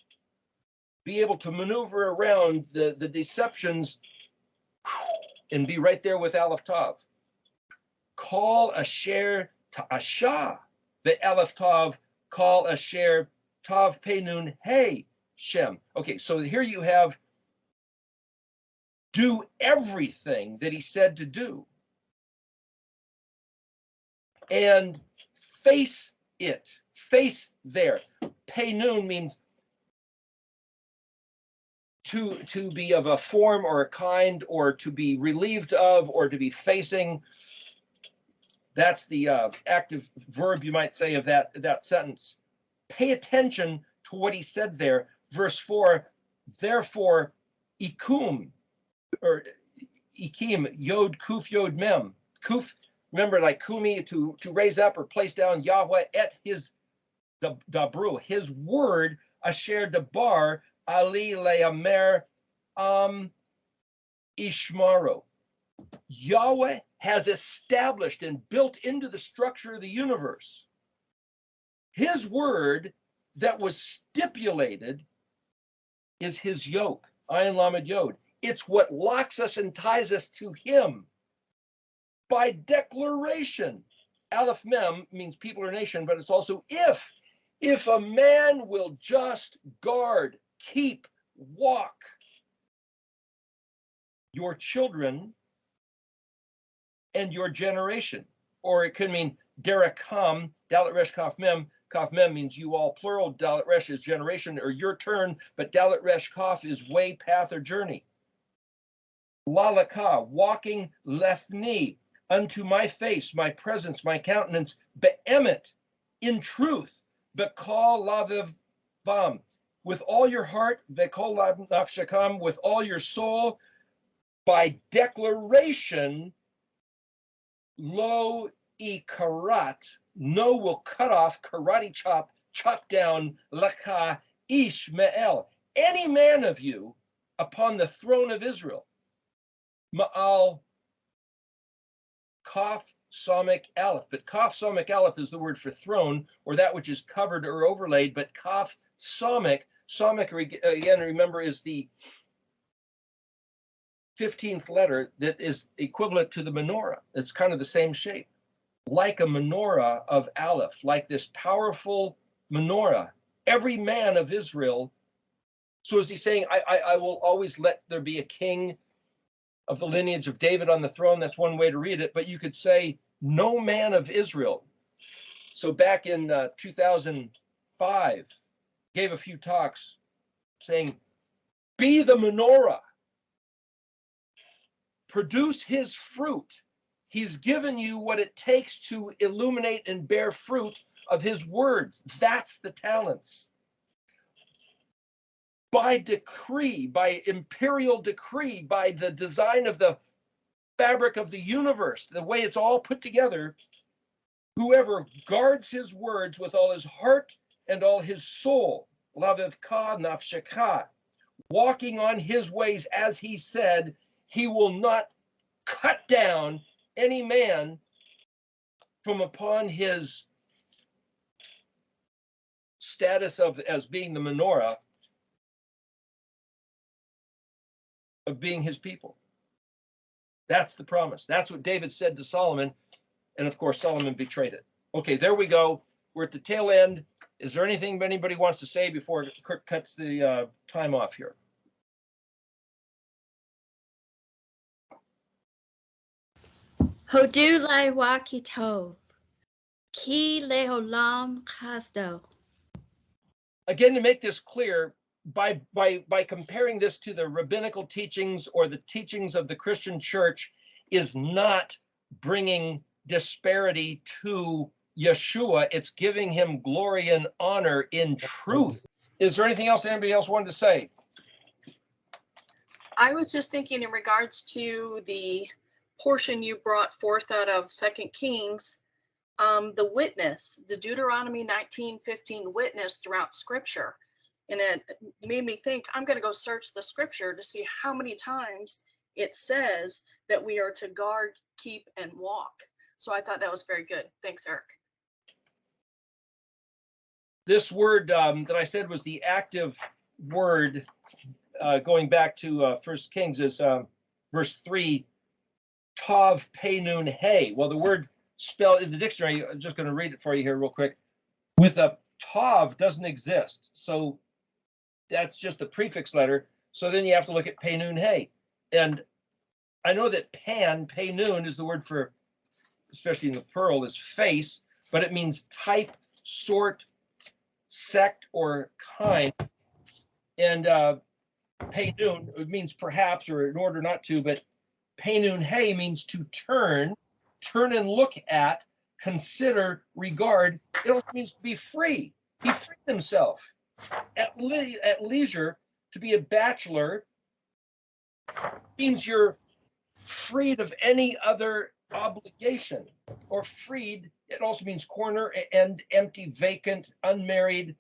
be able to maneuver around the deceptions and be right there with aleph tav. Call asher ta'asha, the aleph tav, call asher tav penun hey shem. Okay, so here you have do everything that he said to do and face it, face there. Penun means to be of a form or a kind, or to be relieved of, or to be facing. That's the active verb, you might say, of that sentence. Pay attention to what he said there. Verse 4, therefore, ikum, or ikim, yod, kuf, yod, mem. Kuf, remember, like kumi, to raise up or place down. Yahweh et his dabru, his word, asher dabar, ali leamer ishmaro. Yahweh has established and built into the structure of the universe his word that was stipulated is his yoke, ayin lamed yod. It's what locks us and ties us to him by declaration. Aleph mem means people or nation, but it's also if a man will just guard, keep, walk, your children and your generation. Or it could mean derekam, dalet resh kaf mem. Kaf mem means you all, plural. Dalet resh is generation or your turn, but dalet resh kaf is way, path, or journey. Lalaka, walking lefni, unto my face, my presence, my countenance, be'emet, in truth, bekal laviv bam, with all your heart, vekol nafshakam, with all your soul, by declaration, lo ikarat, no will cut off, karate chop down, laka ishmael, any man of you upon the throne of Israel. Ma'al kaf samik aleph, but kaf samik aleph is the word for throne, or that which is covered or overlaid, but kaf samik again, remember, is the 15th letter that is equivalent to the menorah. It's kind of the same shape, like a menorah of aleph, like this powerful menorah. Every man of Israel. So is he saying, I will always let there be a king of the lineage of David on the throne? That's one way to read it. But you could say, no man of Israel. So back in 2005, gave a few talks saying, be the menorah, produce his fruit. He's given you what it takes to illuminate and bear fruit of his words. That's the talents. By decree, by imperial decree, by the design of the fabric of the universe, the way it's all put together, whoever guards his words with all his heart and all his soul, lavivka nafsheka, walking on his ways as he said, he will not cut down any man from upon his status of as being the menorah of being his people. That's the promise. That's what David said to Solomon. And of course, Solomon betrayed it. Okay, there we go. We're at the tail end. Is there anything anybody wants to say before Kirk cuts the time off here? Hodu lai waki tov, ki leolam chasdo. Again, to make this clear, by comparing this to the rabbinical teachings or the teachings of the Christian church, is not bringing disparity to Yeshua. It's giving him glory and honor in truth. Is there anything else anybody else wanted to say? I was just thinking in regards to the portion you brought forth out of 2 Kings, the witness, the Deuteronomy 19:15 witness throughout scripture. And it made me think, I'm going to go search the scripture to see how many times it says that we are to guard, keep, and walk. So I thought that was very good. Thanks, Eric. This word that I said was the active word, going back to 1 Kings, is verse 3, Tav Penun Hey. Well, the word spelled in the dictionary, I'm just going to read it for you here real quick, with a Tav doesn't exist. So that's just a prefix letter. So then you have to look at Penun Hey. And I know that Penun is the word for, especially in the plural, is face, but it means type, sort, sect, or kind. And Penun, it means perhaps or in order not to, but Penun Hey means to turn and look at, consider, regard. It also means to be free. He freed himself at leisure. To be a bachelor means you're freed of any other obligation, or freed. It also means corner and empty, vacant, unmarried,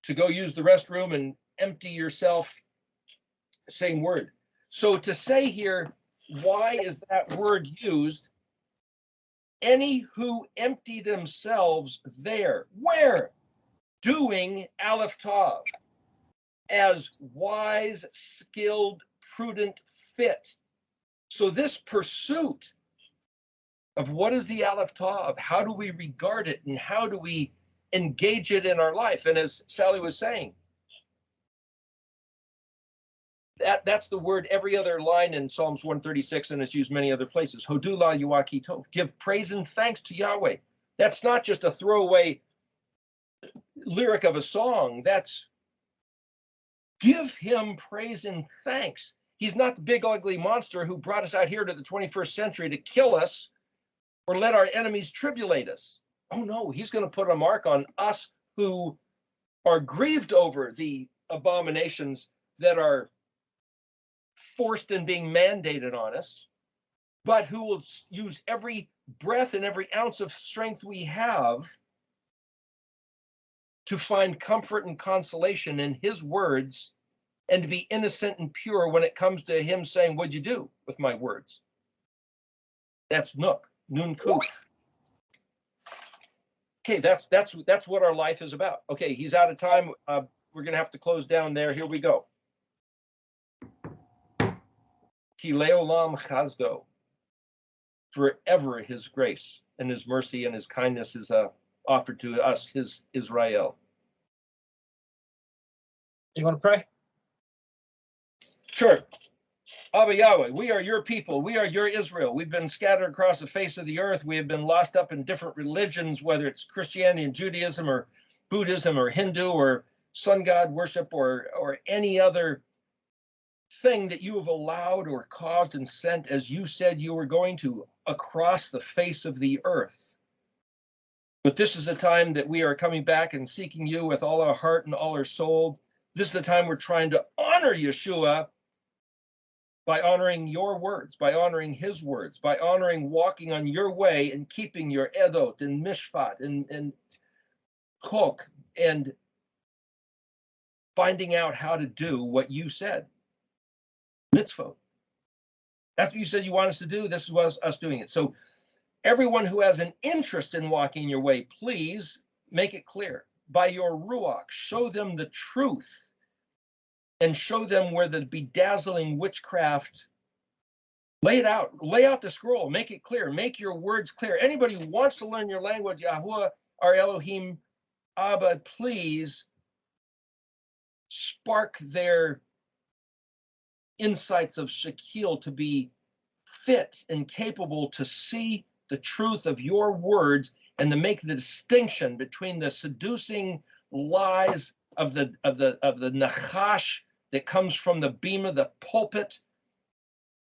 to go use the restroom and empty yourself, same word. So to say here, why is that word used? Any who empty themselves there. Where? Doing Aleph Tav, as wise, skilled, prudent, fit. So this pursuit of what is the Aleph Tav, how do we regard it, and how do we engage it in our life? And as Sally was saying, that's the word every other line in Psalms 136, and it's used many other places. Hodula Yuaki Tov. Give praise and thanks to Yahweh. That's not just a throwaway lyric of a song. That's give him praise and thanks. He's not the big ugly monster who brought us out here to the 21st century to kill us or let our enemies tribulate us. Oh no, he's going to put a mark on us who are grieved over the abominations that are forced and being mandated on us, but who will use every breath and every ounce of strength we have to find comfort and consolation in his words, and to be innocent and pure when it comes to him saying, what'd you do with my words? That's Nook, Nun Kuf. Okay, that's what our life is about. Okay, he's out of time. We're going to have to close down there. Here we go. Ki leolam chazdo. Forever his grace and his mercy and his kindness is offered to us, his Israel. You want to pray? Sure. Abba Yahweh, we are your people. We are your Israel. We've been scattered across the face of the earth. We have been lost up in different religions, whether it's Christianity and Judaism or Buddhism or Hindu or sun god worship or any other thing that you have allowed or caused and sent as you said you were going to across the face of the earth. But this is the time that we are coming back and seeking you with all our heart and all our soul. This is the time we're trying to honor Yeshua by honoring your words, by honoring his words, by honoring walking on your way and keeping your edot and mishpat and chok and finding out how to do what you said. Mitzvot. That's what you said you want us to do. This was us doing it. So everyone who has an interest in walking your way, please make it clear. By your ruach, show them the truth and show them where the bedazzling witchcraft, lay it out, lay out the scroll, make it clear, make your words clear. Anybody who wants to learn your language, Yahuwah, our Elohim, Abba, please spark their insights of Shekiel to be fit and capable to see the truth of your words and to make the distinction between the seducing lies of the nachash that comes from the beam of the pulpit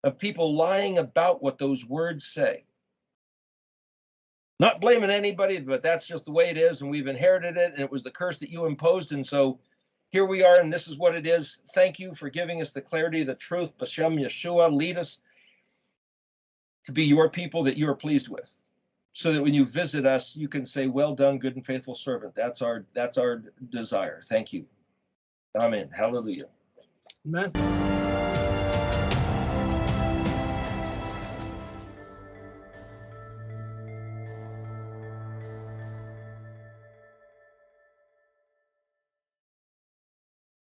of people lying about what those words say. Not blaming anybody, but that's just the way it is, and we've inherited it, and it was the curse that you imposed, and so here we are, and this is what it is. Thank you for giving us the clarity of the truth. B'Shem Yeshua, lead us to be your people that you are pleased with, so that when you visit us, you can say, well done, good and faithful servant. That's our desire. Thank you. Amen. Hallelujah. Amen.